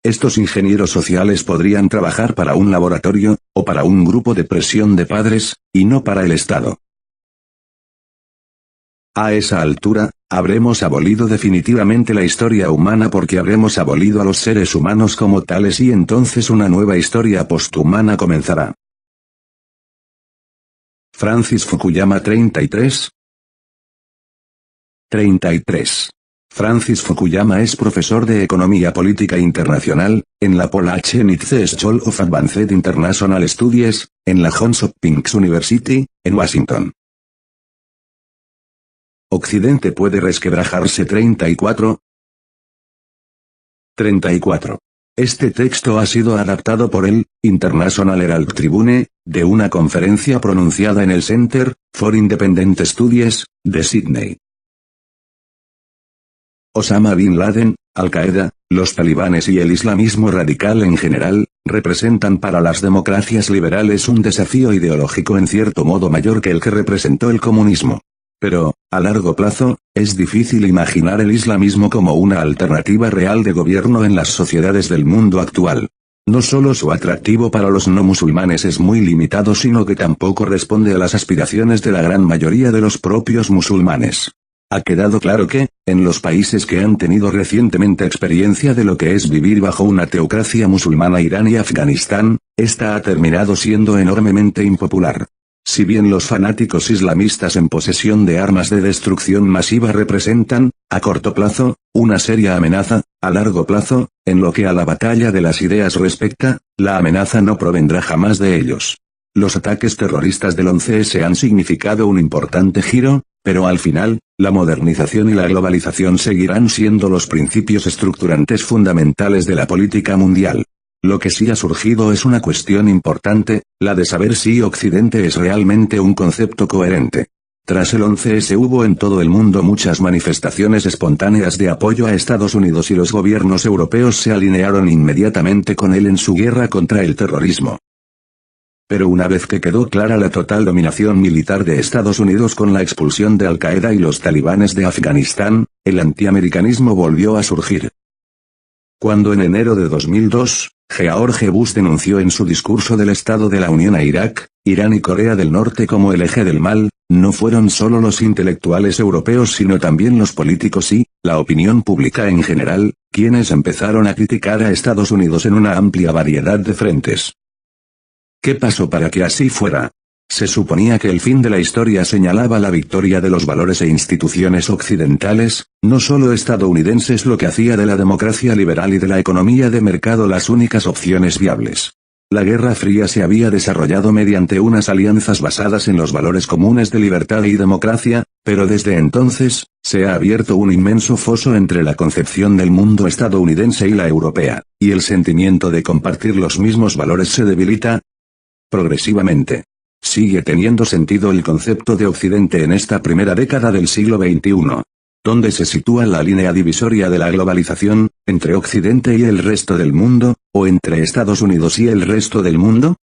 Estos ingenieros sociales podrían trabajar para un laboratorio, o para un grupo de presión de padres, y no para el Estado. A esa altura, habremos abolido definitivamente la historia humana porque habremos abolido a los seres humanos como tales y entonces una nueva historia posthumana comenzará. Francis Fukuyama 33. Francis Fukuyama es profesor de Economía Política Internacional, en la Appalachian School of Advanced International Studies, en la Johns Hopkins University, en Washington. Occidente puede resquebrajarse 34. Este texto ha sido adaptado por el International Herald Tribune, de una conferencia pronunciada en el Center for Independent Studies, de Sydney. Osama Bin Laden, Al-Qaeda, los talibanes y el islamismo radical en general, representan para las democracias liberales un desafío ideológico en cierto modo mayor que el que representó el comunismo. Pero, a largo plazo, es difícil imaginar el islamismo como una alternativa real de gobierno en las sociedades del mundo actual. No solo su atractivo para los no musulmanes es muy limitado, sino que tampoco responde a las aspiraciones de la gran mayoría de los propios musulmanes. Ha quedado claro que, en los países que han tenido recientemente experiencia de lo que es vivir bajo una teocracia musulmana, Irán y Afganistán, esta ha terminado siendo enormemente impopular. Si bien los fanáticos islamistas en posesión de armas de destrucción masiva representan, a corto plazo, una seria amenaza, a largo plazo, en lo que a la batalla de las ideas respecta, la amenaza no provendrá jamás de ellos. Los ataques terroristas del 11S han significado un importante giro, pero al final, la modernización y la globalización seguirán siendo los principios estructurantes fundamentales de la política mundial. Lo que sí ha surgido es una cuestión importante, la de saber si Occidente es realmente un concepto coherente. Tras el 11S hubo en todo el mundo muchas manifestaciones espontáneas de apoyo a Estados Unidos y los gobiernos europeos se alinearon inmediatamente con él en su guerra contra el terrorismo. Pero una vez que quedó clara la total dominación militar de Estados Unidos con la expulsión de Al-Qaeda y los talibanes de Afganistán, el antiamericanismo volvió a surgir. Cuando en enero de 2002, George Bush denunció en su discurso del Estado de la Unión a Irak, Irán y Corea del Norte como el eje del mal, no fueron solo los intelectuales europeos sino también los políticos y, la opinión pública en general, quienes empezaron a criticar a Estados Unidos en una amplia variedad de frentes. ¿Qué pasó para que así fuera? Se suponía que el fin de la historia señalaba la victoria de los valores e instituciones occidentales, no solo estadounidenses, lo que hacía de la democracia liberal y de la economía de mercado las únicas opciones viables. La Guerra Fría se había desarrollado mediante unas alianzas basadas en los valores comunes de libertad y democracia, pero desde entonces, se ha abierto un inmenso foso entre la concepción del mundo estadounidense y la europea, y el sentimiento de compartir los mismos valores se debilita progresivamente. Sigue teniendo sentido el concepto de Occidente en esta primera década del siglo XXI. ¿Dónde se sitúa la línea divisoria de la globalización, ¿Entre Occidente y el resto del mundo, o entre Estados Unidos y el resto del mundo?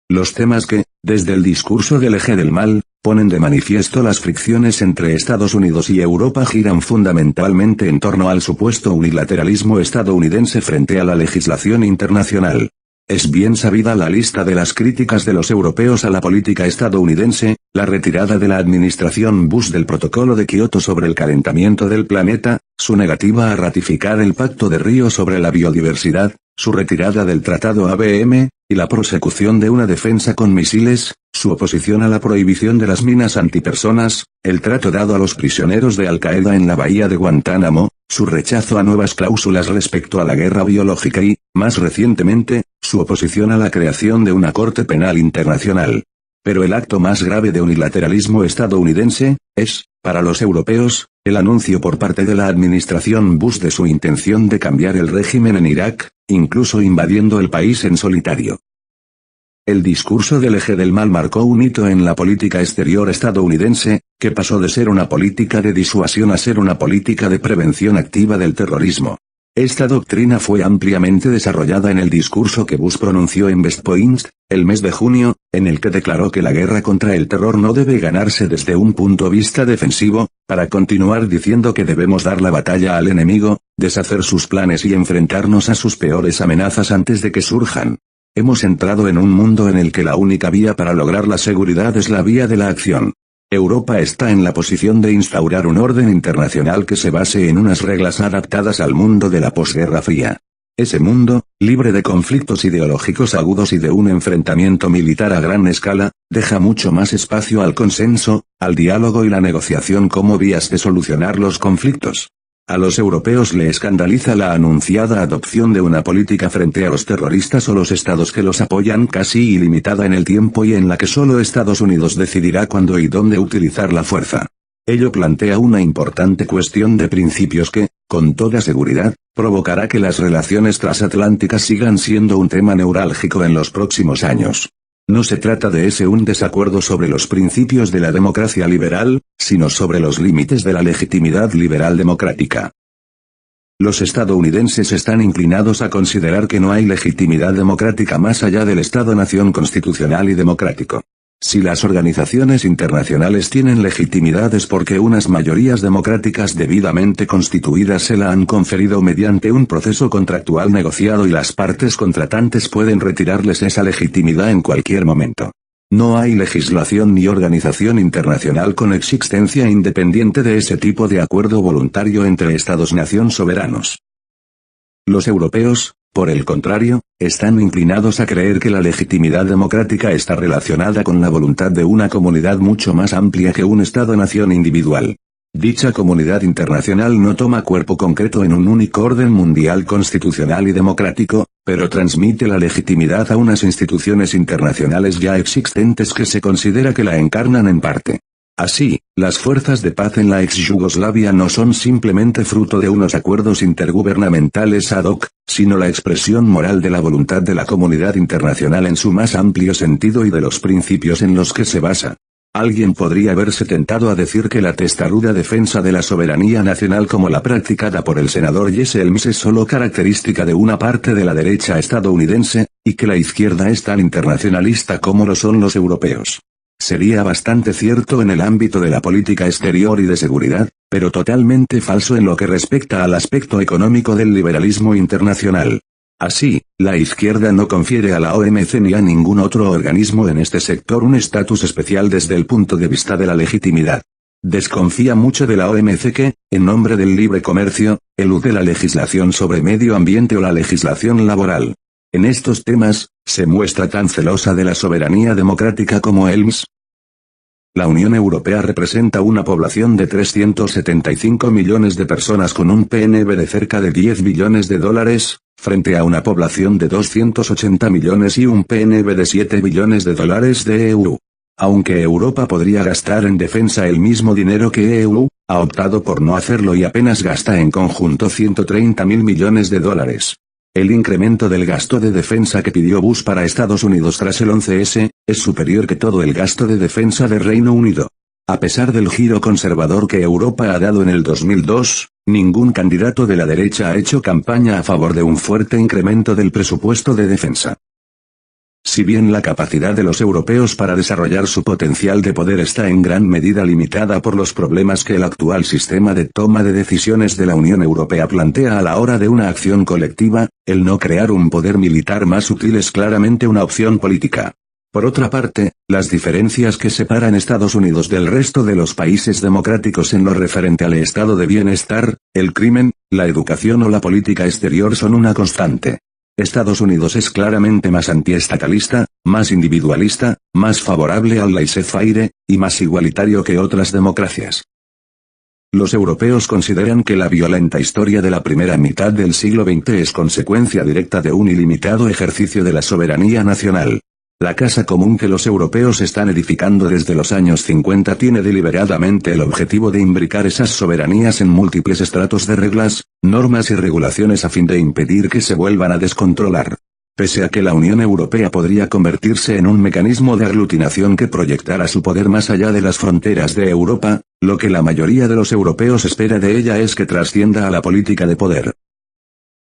Los temas que, desde el discurso del eje del mal, ponen de manifiesto las fricciones entre Estados Unidos y Europa giran fundamentalmente en torno al supuesto unilateralismo estadounidense frente a la legislación internacional. Es bien sabida la lista de las críticas de los europeos a la política estadounidense, la retirada de la administración Bush del Protocolo de Kioto sobre el calentamiento del planeta, su negativa a ratificar el Pacto de Río sobre la biodiversidad, su retirada del Tratado ABM, y la prosecución de una defensa con misiles, su oposición a la prohibición de las minas antipersonas, el trato dado a los prisioneros de Al-Qaeda en la bahía de Guantánamo, su rechazo a nuevas cláusulas respecto a la guerra biológica y, más recientemente, su oposición a la creación de una Corte Penal Internacional. Pero el acto más grave de unilateralismo estadounidense, es, para los europeos, el anuncio por parte de la administración Bush de su intención de cambiar el régimen en Irak, incluso invadiendo el país en solitario. El discurso del eje del mal marcó un hito en la política exterior estadounidense, que pasó de ser una política de disuasión a ser una política de prevención activa del terrorismo. Esta doctrina fue ampliamente desarrollada en el discurso que Bush pronunció en West Point, el mes de junio, en el que declaró que la guerra contra el terror no debe ganarse desde un punto de vista defensivo, para continuar diciendo que debemos dar la batalla al enemigo, deshacer sus planes y enfrentarnos a sus peores amenazas antes de que surjan. Hemos entrado en un mundo en el que la única vía para lograr la seguridad es la vía de la acción. Europa está en la posición de instaurar un orden internacional que se base en unas reglas adaptadas al mundo de la posguerra fría. Ese mundo, libre de conflictos ideológicos agudos y de un enfrentamiento militar a gran escala, deja mucho más espacio al consenso, al diálogo y la negociación como vías de solucionar los conflictos. A los europeos le escandaliza la anunciada adopción de una política frente a los terroristas o los estados que los apoyan casi ilimitada en el tiempo y en la que solo Estados Unidos decidirá cuándo y dónde utilizar la fuerza. Ello plantea una importante cuestión de principios que, con toda seguridad, provocará que las relaciones transatlánticas sigan siendo un tema neurálgico en los próximos años. No se trata de un desacuerdo sobre los principios de la democracia liberal, sino sobre los límites de la legitimidad liberal democrática. Los estadounidenses están inclinados a considerar que no hay legitimidad democrática más allá del Estado-nación constitucional y democrático. Si las organizaciones internacionales tienen legitimidad es porque unas mayorías democráticas debidamente constituidas se la han conferido mediante un proceso contractual negociado y las partes contratantes pueden retirarles esa legitimidad en cualquier momento. No hay legislación ni organización internacional con existencia independiente de ese tipo de acuerdo voluntario entre Estados-nación soberanos. Los europeos, por el contrario, están inclinados a creer que la legitimidad democrática está relacionada con la voluntad de una comunidad mucho más amplia que un Estado-nación individual. Dicha comunidad internacional no toma cuerpo concreto en un único orden mundial constitucional y democrático, pero transmite la legitimidad a unas instituciones internacionales ya existentes que se considera que la encarnan en parte. Así, las fuerzas de paz en la ex-Yugoslavia no son simplemente fruto de unos acuerdos intergubernamentales ad hoc, sino la expresión moral de la voluntad de la comunidad internacional en su más amplio sentido y de los principios en los que se basa. Alguien podría verse tentado a decir que la testaruda defensa de la soberanía nacional como la practicada por el senador Jesse Helms es solo característica de una parte de la derecha estadounidense, y que la izquierda es tan internacionalista como lo son los europeos. Sería bastante cierto en el ámbito de la política exterior y de seguridad, pero totalmente falso en lo que respecta al aspecto económico del liberalismo internacional. Así, la izquierda no confiere a la OMC ni a ningún otro organismo en este sector un estatus especial desde el punto de vista de la legitimidad. Desconfía mucho de la OMC que, en nombre del libre comercio, elude la legislación sobre medio ambiente o la legislación laboral. En estos temas, se muestra tan celosa de la soberanía democrática como Helms. La Unión Europea representa una población de 375 millones de personas con un PNB de cerca de 10 billones de dólares, frente a una población de 280 millones y un PNB de 7 billones de dólares de EU. Aunque Europa podría gastar en defensa el mismo dinero que EU, ha optado por no hacerlo y apenas gasta en conjunto 130.000 millones de dólares. El incremento del gasto de defensa que pidió Bush para Estados Unidos tras el 11S, es superior que todo el gasto de defensa de Reino Unido. A pesar del giro conservador que Europa ha dado en el 2002, ningún candidato de la derecha ha hecho campaña a favor de un fuerte incremento del presupuesto de defensa. Si bien la capacidad de los europeos para desarrollar su potencial de poder está en gran medida limitada por los problemas que el actual sistema de toma de decisiones de la Unión Europea plantea a la hora de una acción colectiva, el no crear un poder militar más útil es claramente una opción política. Por otra parte, las diferencias que separan Estados Unidos del resto de los países democráticos en lo referente al estado de bienestar, el crimen, la educación o la política exterior son una constante. Estados Unidos es claramente más antiestatalista, más individualista, más favorable al laissez-faire, y más igualitario que otras democracias. Los europeos consideran que la violenta historia de la primera mitad del siglo XX es consecuencia directa de un ilimitado ejercicio de la soberanía nacional. La casa común que los europeos están edificando desde los años 50 tiene deliberadamente el objetivo de imbricar esas soberanías en múltiples estratos de reglas, normas y regulaciones a fin de impedir que se vuelvan a descontrolar. Pese a que la Unión Europea podría convertirse en un mecanismo de aglutinación que proyectara su poder más allá de las fronteras de Europa, lo que la mayoría de los europeos espera de ella es que trascienda a la política de poder.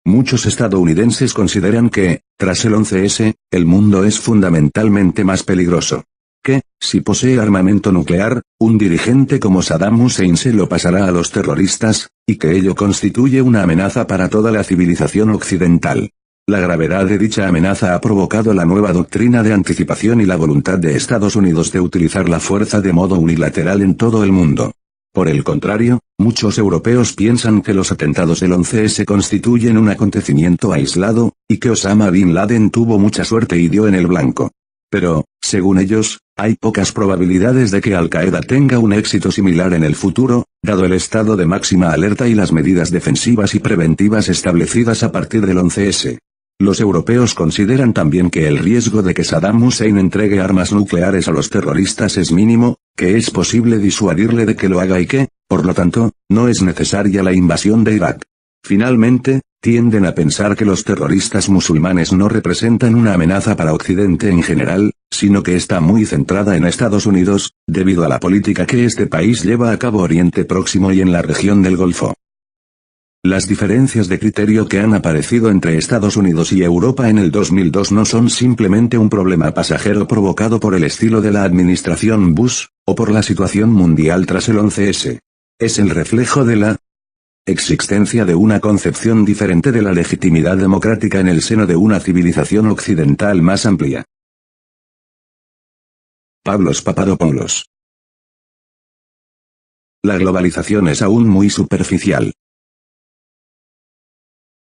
Muchos estadounidenses consideran que, tras el 11S, el mundo es fundamentalmente más peligroso. Que, si posee armamento nuclear, un dirigente como Saddam Hussein se lo pasará a los terroristas, y que ello constituye una amenaza para toda la civilización occidental. La gravedad de dicha amenaza ha provocado la nueva doctrina de anticipación y la voluntad de Estados Unidos de utilizar la fuerza de modo unilateral en todo el mundo. Por el contrario, muchos europeos piensan que los atentados del 11S constituyen un acontecimiento aislado, y que Osama Bin Laden tuvo mucha suerte y dio en el blanco. Pero, según ellos, hay pocas probabilidades de que Al-Qaeda tenga un éxito similar en el futuro, dado el estado de máxima alerta y las medidas defensivas y preventivas establecidas a partir del 11S. Los europeos consideran también que el riesgo de que Saddam Hussein entregue armas nucleares a los terroristas es mínimo, que es posible disuadirle de que lo haga y que, por lo tanto, no es necesaria la invasión de Irak. Finalmente, tienden a pensar que los terroristas musulmanes no representan una amenaza para Occidente en general, sino que está muy centrada en Estados Unidos, debido a la política que este país lleva a cabo Oriente Próximo y en la región del Golfo. Las diferencias de criterio que han aparecido entre Estados Unidos y Europa en el 2002 no son simplemente un problema pasajero provocado por el estilo de la administración Bush, o por la situación mundial tras el 11S. Es el reflejo de la existencia de una concepción diferente de la legitimidad democrática en el seno de una civilización occidental más amplia. Pavlos Papadopoulos. La globalización es aún muy superficial.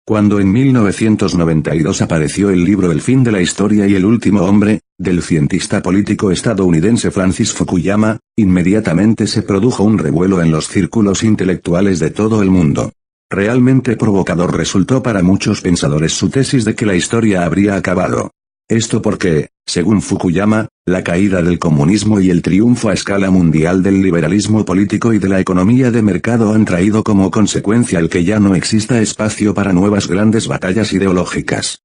Cuando en 1992 apareció el libro El fin de la historia y el último hombre, del cientista político estadounidense Francis Fukuyama, inmediatamente se produjo un revuelo en los círculos intelectuales de todo el mundo. Realmente provocador resultó para muchos pensadores su tesis de que la historia habría acabado. Esto porque, según Fukuyama, la caída del comunismo y el triunfo a escala mundial del liberalismo político y de la economía de mercado han traído como consecuencia el que ya no exista espacio para nuevas grandes batallas ideológicas.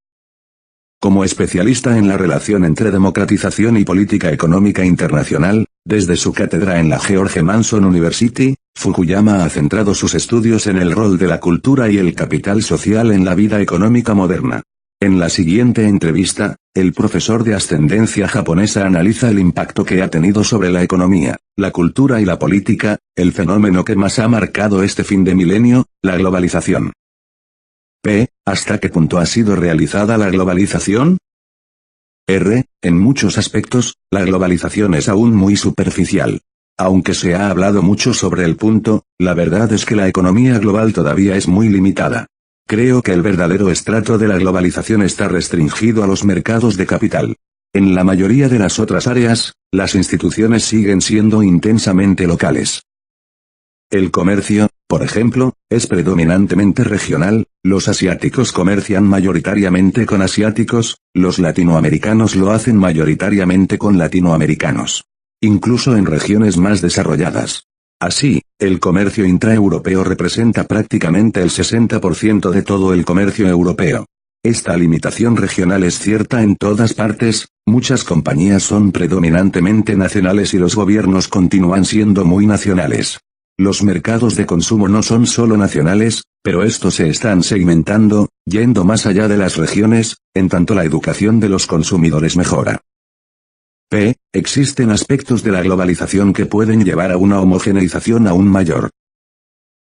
Como especialista en la relación entre democratización y política económica internacional, desde su cátedra en la George Mason University, Fukuyama ha centrado sus estudios en el rol de la cultura y el capital social en la vida económica moderna. En la siguiente entrevista, el profesor de ascendencia japonesa analiza el impacto que ha tenido sobre la economía, la cultura y la política, el fenómeno que más ha marcado este fin de milenio, la globalización. ¿Hasta qué punto ha sido realizada la globalización? En muchos aspectos, la globalización es aún muy superficial. Aunque se ha hablado mucho sobre el punto, la verdad es que la economía global todavía es muy limitada. Creo que el verdadero estrato de la globalización está restringido a los mercados de capital. En la mayoría de las otras áreas, las instituciones siguen siendo intensamente locales. El comercio, por ejemplo, es predominantemente regional, los asiáticos comercian mayoritariamente con asiáticos, los latinoamericanos lo hacen mayoritariamente con latinoamericanos. Incluso en regiones más desarrolladas. Así, el comercio intraeuropeo representa prácticamente el 60% de todo el comercio europeo. Esta limitación regional es cierta en todas partes, muchas compañías son predominantemente nacionales y los gobiernos continúan siendo muy nacionales. Los mercados de consumo no son solo nacionales, pero estos se están segmentando, yendo más allá de las regiones, en tanto la educación de los consumidores mejora. P. Existen aspectos de la globalización que pueden llevar a una homogeneización aún mayor.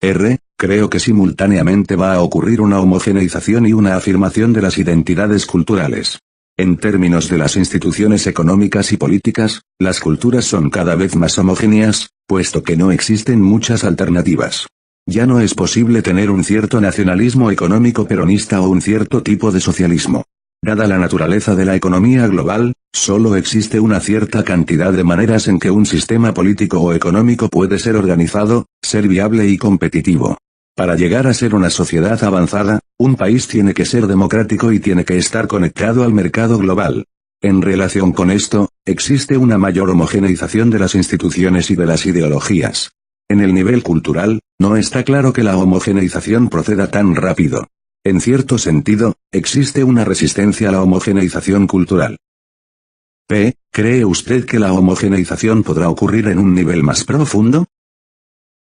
R. Creo que simultáneamente va a ocurrir una homogeneización y una afirmación de las identidades culturales. En términos de las instituciones económicas y políticas, las culturas son cada vez más homogéneas, puesto que no existen muchas alternativas. Ya no es posible tener un cierto nacionalismo económico peronista o un cierto tipo de socialismo. Dada la naturaleza de la economía global, solo existe una cierta cantidad de maneras en que un sistema político o económico puede ser organizado, ser viable y competitivo. Para llegar a ser una sociedad avanzada, un país tiene que ser democrático y tiene que estar conectado al mercado global. En relación con esto, existe una mayor homogeneización de las instituciones y de las ideologías. En el nivel cultural, no está claro que la homogeneización proceda tan rápido. En cierto sentido, existe una resistencia a la homogeneización cultural. P. ¿Cree usted que la homogeneización podrá ocurrir en un nivel más profundo?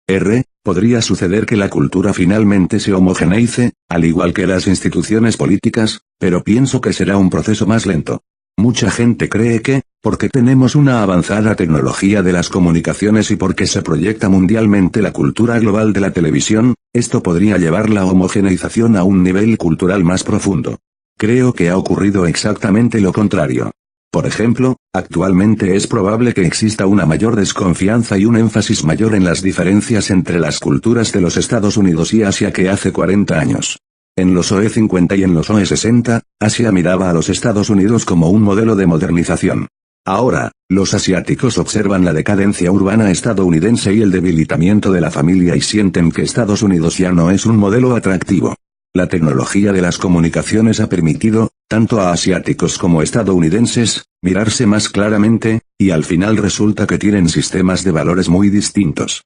R. Podría suceder que la cultura finalmente se homogeneice, al igual que las instituciones políticas, pero pienso que será un proceso más lento. Mucha gente cree que, porque tenemos una avanzada tecnología de las comunicaciones y porque se proyecta mundialmente la cultura global de la televisión, esto podría llevar la homogeneización a un nivel cultural más profundo. Creo que ha ocurrido exactamente lo contrario. Por ejemplo, actualmente es probable que exista una mayor desconfianza y un énfasis mayor en las diferencias entre las culturas de los Estados Unidos y Asia que hace 40 años. En los OE 50 y en los OE 60, Asia miraba a los Estados Unidos como un modelo de modernización. Ahora, los asiáticos observan la decadencia urbana estadounidense y el debilitamiento de la familia y sienten que Estados Unidos ya no es un modelo atractivo. La tecnología de las comunicaciones ha permitido, tanto a asiáticos como estadounidenses, mirarse más claramente, y al final resulta que tienen sistemas de valores muy distintos.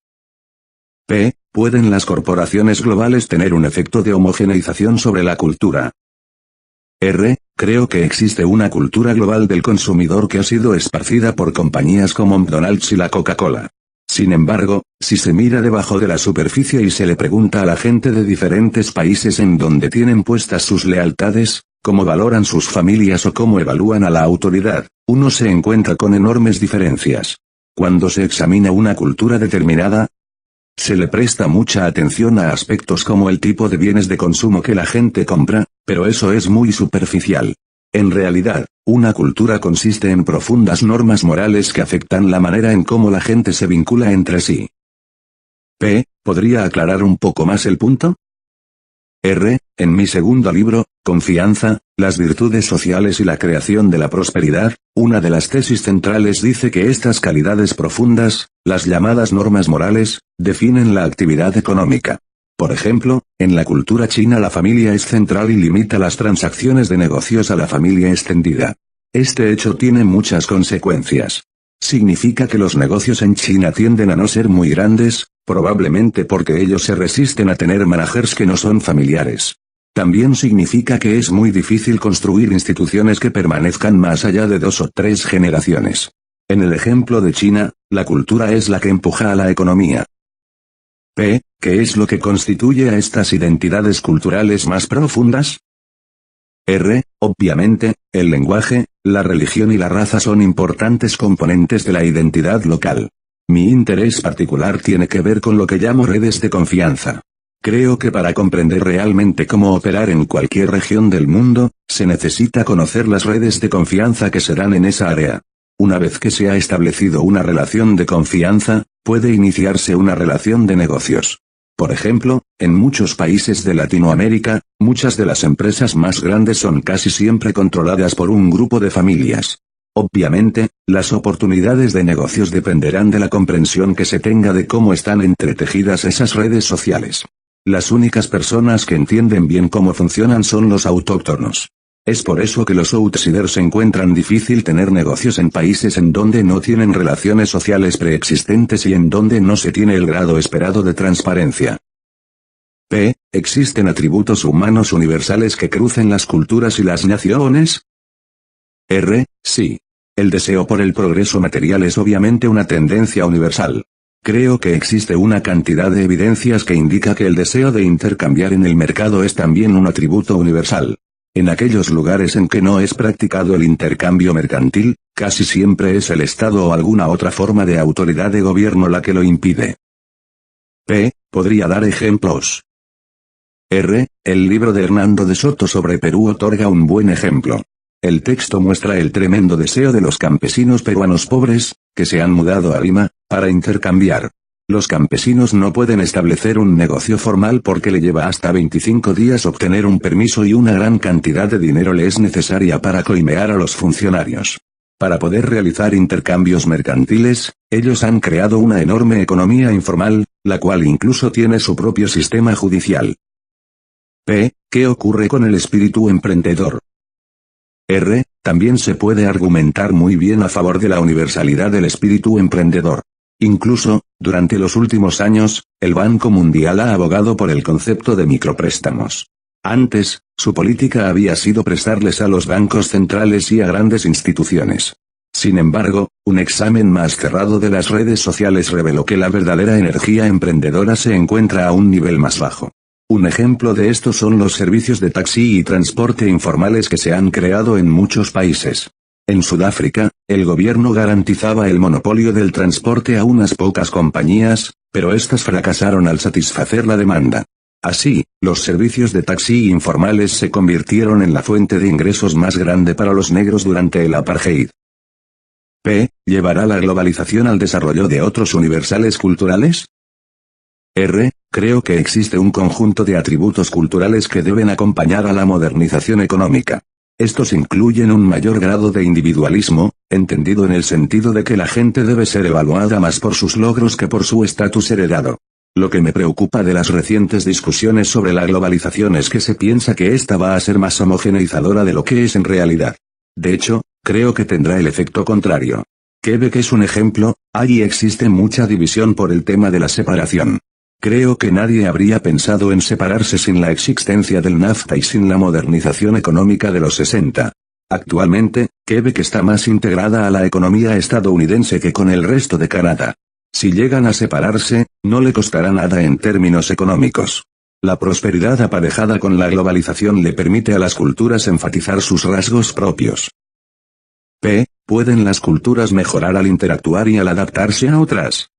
P. ¿Pueden las corporaciones globales tener un efecto de homogeneización sobre la cultura? R. Creo que existe una cultura global del consumidor que ha sido esparcida por compañías como McDonald's y la Coca-Cola. Sin embargo, si se mira debajo de la superficie y se le pregunta a la gente de diferentes países en donde tienen puestas sus lealtades, cómo valoran sus familias o cómo evalúan a la autoridad, uno se encuentra con enormes diferencias. Cuando se examina una cultura determinada, se le presta mucha atención a aspectos como el tipo de bienes de consumo que la gente compra, pero eso es muy superficial. En realidad, una cultura consiste en profundas normas morales que afectan la manera en cómo la gente se vincula entre sí. P. ¿Podría aclarar un poco más el punto? R. En mi segundo libro, Confianza, las virtudes sociales y la creación de la prosperidad, una de las tesis centrales dice que estas calidades profundas, las llamadas normas morales, definen la actividad económica. Por ejemplo, en la cultura china la familia es central y limita las transacciones de negocios a la familia extendida. Este hecho tiene muchas consecuencias. Significa que los negocios en China tienden a no ser muy grandes, probablemente porque ellos se resisten a tener managers que no son familiares. También significa que es muy difícil construir instituciones que permanezcan más allá de 2 o 3 generaciones. En el ejemplo de China, la cultura es la que empuja a la economía. P. ¿Qué es lo que constituye a estas identidades culturales más profundas? R. Obviamente, el lenguaje, la religión y la raza son importantes componentes de la identidad local. Mi interés particular tiene que ver con lo que llamo redes de confianza. Creo que para comprender realmente cómo operar en cualquier región del mundo, se necesita conocer las redes de confianza que se dan en esa área. Una vez que se ha establecido una relación de confianza, puede iniciarse una relación de negocios. Por ejemplo, en muchos países de Latinoamérica, muchas de las empresas más grandes son casi siempre controladas por un grupo de familias. Obviamente, las oportunidades de negocios dependerán de la comprensión que se tenga de cómo están entretejidas esas redes sociales. Las únicas personas que entienden bien cómo funcionan son los autóctonos. Es por eso que los outsiders encuentran difícil tener negocios en países en donde no tienen relaciones sociales preexistentes y en donde no se tiene el grado esperado de transparencia. P. ¿Existen atributos humanos universales que crucen las culturas y las naciones? R. Sí. El deseo por el progreso material es obviamente una tendencia universal. Creo que existe una cantidad de evidencias que indica que el deseo de intercambiar en el mercado es también un atributo universal. En aquellos lugares en que no es practicado el intercambio mercantil, casi siempre es el Estado o alguna otra forma de autoridad de gobierno la que lo impide. P. Podría dar ejemplos. R. El libro de Hernando de Soto sobre Perú otorga un buen ejemplo. El texto muestra el tremendo deseo de los campesinos peruanos pobres, que se han mudado a Lima, para intercambiar. Los campesinos no pueden establecer un negocio formal porque le lleva hasta 25 días obtener un permiso y una gran cantidad de dinero le es necesaria para coimear a los funcionarios. Para poder realizar intercambios mercantiles, ellos han creado una enorme economía informal, la cual incluso tiene su propio sistema judicial. P. ¿Qué ocurre con el espíritu emprendedor? R. También se puede argumentar muy bien a favor de la universalidad del espíritu emprendedor. Incluso, durante los últimos años, el Banco Mundial ha abogado por el concepto de micropréstamos. Antes, su política había sido prestarles a los bancos centrales y a grandes instituciones. Sin embargo, un examen más cerrado de las redes sociales reveló que la verdadera energía emprendedora se encuentra a un nivel más bajo. Un ejemplo de esto son los servicios de taxi y transporte informales que se han creado en muchos países. En Sudáfrica, el gobierno garantizaba el monopolio del transporte a unas pocas compañías, pero estas fracasaron al satisfacer la demanda. Así, los servicios de taxi informales se convirtieron en la fuente de ingresos más grande para los negros durante el apartheid. P. ¿Llevará la globalización al desarrollo de otros universales culturales? R. Creo que existe un conjunto de atributos culturales que deben acompañar a la modernización económica. Estos incluyen un mayor grado de individualismo, entendido en el sentido de que la gente debe ser evaluada más por sus logros que por su estatus heredado. Lo que me preocupa de las recientes discusiones sobre la globalización es que se piensa que esta va a ser más homogeneizadora de lo que es en realidad. De hecho, creo que tendrá el efecto contrario. Quebec es un ejemplo, allí existe mucha división por el tema de la separación. Creo que nadie habría pensado en separarse sin la existencia del NAFTA y sin la modernización económica de los 60. Actualmente, Quebec está más integrada a la economía estadounidense que con el resto de Canadá. Si llegan a separarse, no le costará nada en términos económicos. La prosperidad aparejada con la globalización le permite a las culturas enfatizar sus rasgos propios. P. ¿Pueden las culturas mejorar al interactuar y al adaptarse a otras?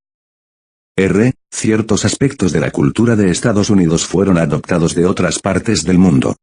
R. Ciertos aspectos de la cultura de Estados Unidos fueron adoptados de otras partes del mundo.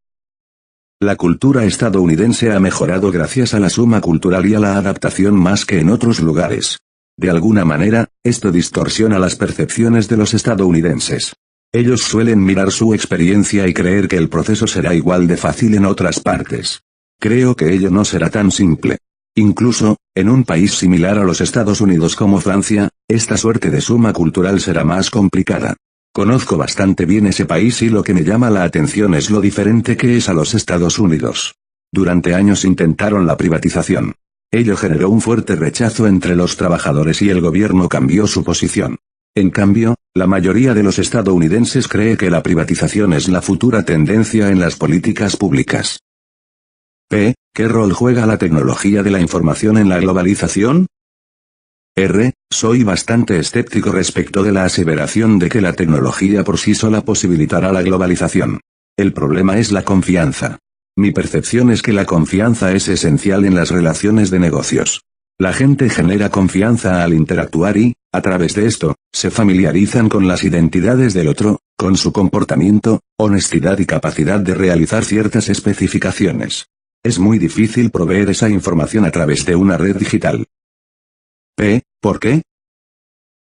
La cultura estadounidense ha mejorado gracias a la suma cultural y a la adaptación más que en otros lugares. De alguna manera, esto distorsiona las percepciones de los estadounidenses. Ellos suelen mirar su experiencia y creer que el proceso será igual de fácil en otras partes. Creo que ello no será tan simple. Incluso, en un país similar a los Estados Unidos como Francia, esta suerte de suma cultural será más complicada. Conozco bastante bien ese país y lo que me llama la atención es lo diferente que es a los Estados Unidos. Durante años intentaron la privatización. Ello generó un fuerte rechazo entre los trabajadores y el gobierno cambió su posición. En cambio, la mayoría de los estadounidenses cree que la privatización es la futura tendencia en las políticas públicas. P. ¿Qué rol juega la tecnología de la información en la globalización? R. Soy bastante escéptico respecto de la aseveración de que la tecnología por sí sola posibilitará la globalización. El problema es la confianza. Mi percepción es que la confianza es esencial en las relaciones de negocios. La gente genera confianza al interactuar y, a través de esto, se familiarizan con las identidades del otro, con su comportamiento, honestidad y capacidad de realizar ciertas especificaciones. Es muy difícil proveer esa información a través de una red digital. P. ¿Por qué?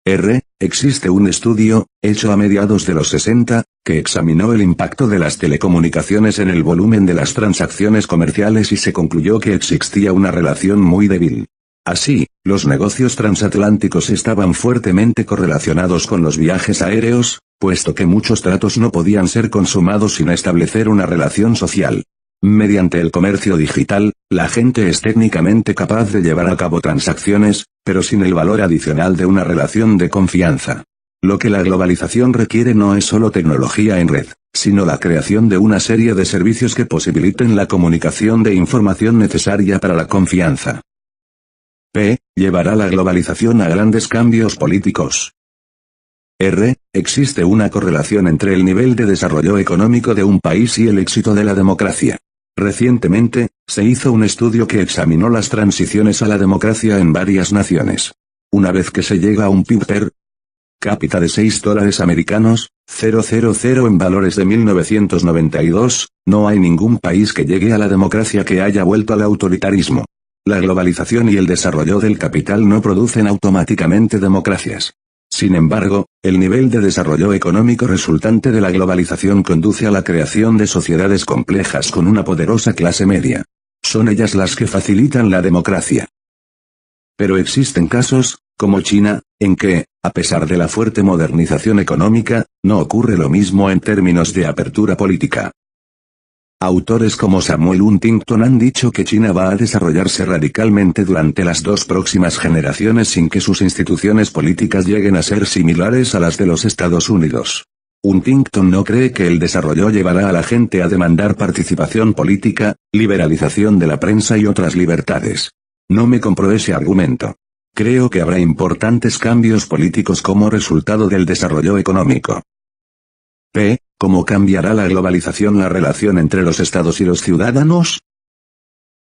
R. Existe un estudio, hecho a mediados de los 60, que examinó el impacto de las telecomunicaciones en el volumen de las transacciones comerciales y se concluyó que existía una relación muy débil. Así, los negocios transatlánticos estaban fuertemente correlacionados con los viajes aéreos, puesto que muchos tratos no podían ser consumados sin establecer una relación social. Mediante el comercio digital, la gente es técnicamente capaz de llevar a cabo transacciones, pero sin el valor adicional de una relación de confianza. Lo que la globalización requiere no es solo tecnología en red, sino la creación de una serie de servicios que posibiliten la comunicación de información necesaria para la confianza. P. ¿Llevará la globalización a grandes cambios políticos? Existe una correlación entre el nivel de desarrollo económico de un país y el éxito de la democracia. Recientemente, se hizo un estudio que examinó las transiciones a la democracia en varias naciones. Una vez que se llega a un PIB per cápita de $6 americanos, 000 en valores de 1992, no hay ningún país que llegue a la democracia que haya vuelto al autoritarismo. La globalización y el desarrollo del capital no producen automáticamente democracias. Sin embargo, el nivel de desarrollo económico resultante de la globalización conduce a la creación de sociedades complejas con una poderosa clase media. Son ellas las que facilitan la democracia. Pero existen casos, como China, en que, a pesar de la fuerte modernización económica, no ocurre lo mismo en términos de apertura política. Autores como Samuel Huntington han dicho que China va a desarrollarse radicalmente durante las 2 próximas generaciones sin que sus instituciones políticas lleguen a ser similares a las de los Estados Unidos. Huntington no cree que el desarrollo llevará a la gente a demandar participación política, liberalización de la prensa y otras libertades. No me compro ese argumento. Creo que habrá importantes cambios políticos como resultado del desarrollo económico. ¿Cómo cambiará la globalización la relación entre los estados y los ciudadanos?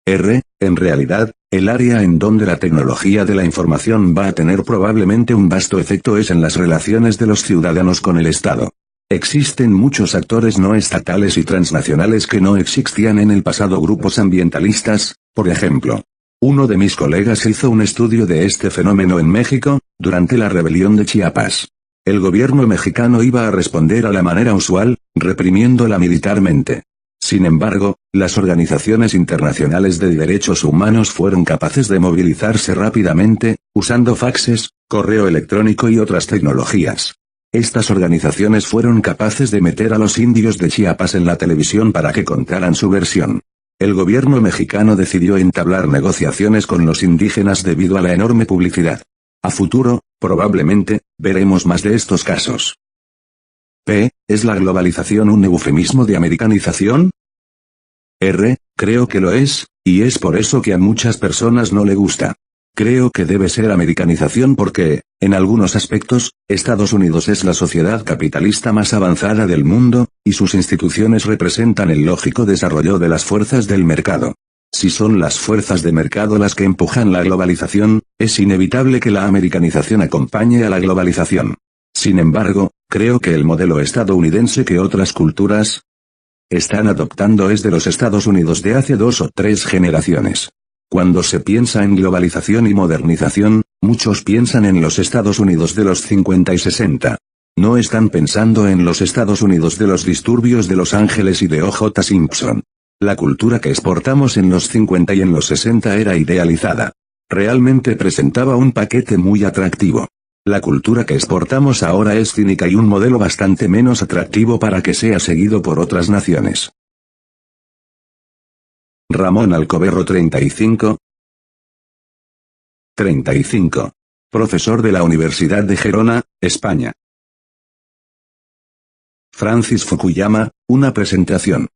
En realidad, el área en donde la tecnología de la información va a tener probablemente un vasto efecto es en las relaciones de los ciudadanos con el Estado. Existen muchos actores no estatales y transnacionales que no existían en el pasado, grupos ambientalistas, por ejemplo. Uno de mis colegas hizo un estudio de este fenómeno en México, durante la rebelión de Chiapas. El gobierno mexicano iba a responder a la manera usual, reprimiéndola militarmente. Sin embargo, las organizaciones internacionales de derechos humanos fueron capaces de movilizarse rápidamente, usando faxes, correo electrónico y otras tecnologías. Estas organizaciones fueron capaces de meter a los indios de Chiapas en la televisión para que contaran su versión. El gobierno mexicano decidió entablar negociaciones con los indígenas debido a la enorme publicidad. A futuro, probablemente, veremos más de estos casos. ¿Es la globalización un eufemismo de americanización? Creo que lo es, y es por eso que a muchas personas no le gusta. Creo que debe ser americanización porque, en algunos aspectos, Estados Unidos es la sociedad capitalista más avanzada del mundo, y sus instituciones representan el lógico desarrollo de las fuerzas del mercado. Si son las fuerzas de mercado las que empujan la globalización, es inevitable que la americanización acompañe a la globalización. Sin embargo, creo que el modelo estadounidense que otras culturas están adoptando es de los Estados Unidos de hace 2 o 3 generaciones. Cuando se piensa en globalización y modernización, muchos piensan en los Estados Unidos de los 50 y 60. No están pensando en los Estados Unidos de los disturbios de Los Ángeles y de O.J. Simpson. La cultura que exportamos en los 50 y en los 60 era idealizada. Realmente presentaba un paquete muy atractivo. La cultura que exportamos ahora es cínica y un modelo bastante menos atractivo para que sea seguido por otras naciones. Ramón Alcoberro 35. Profesor de la Universidad de Gerona, España. Francis Fukuyama, una presentación.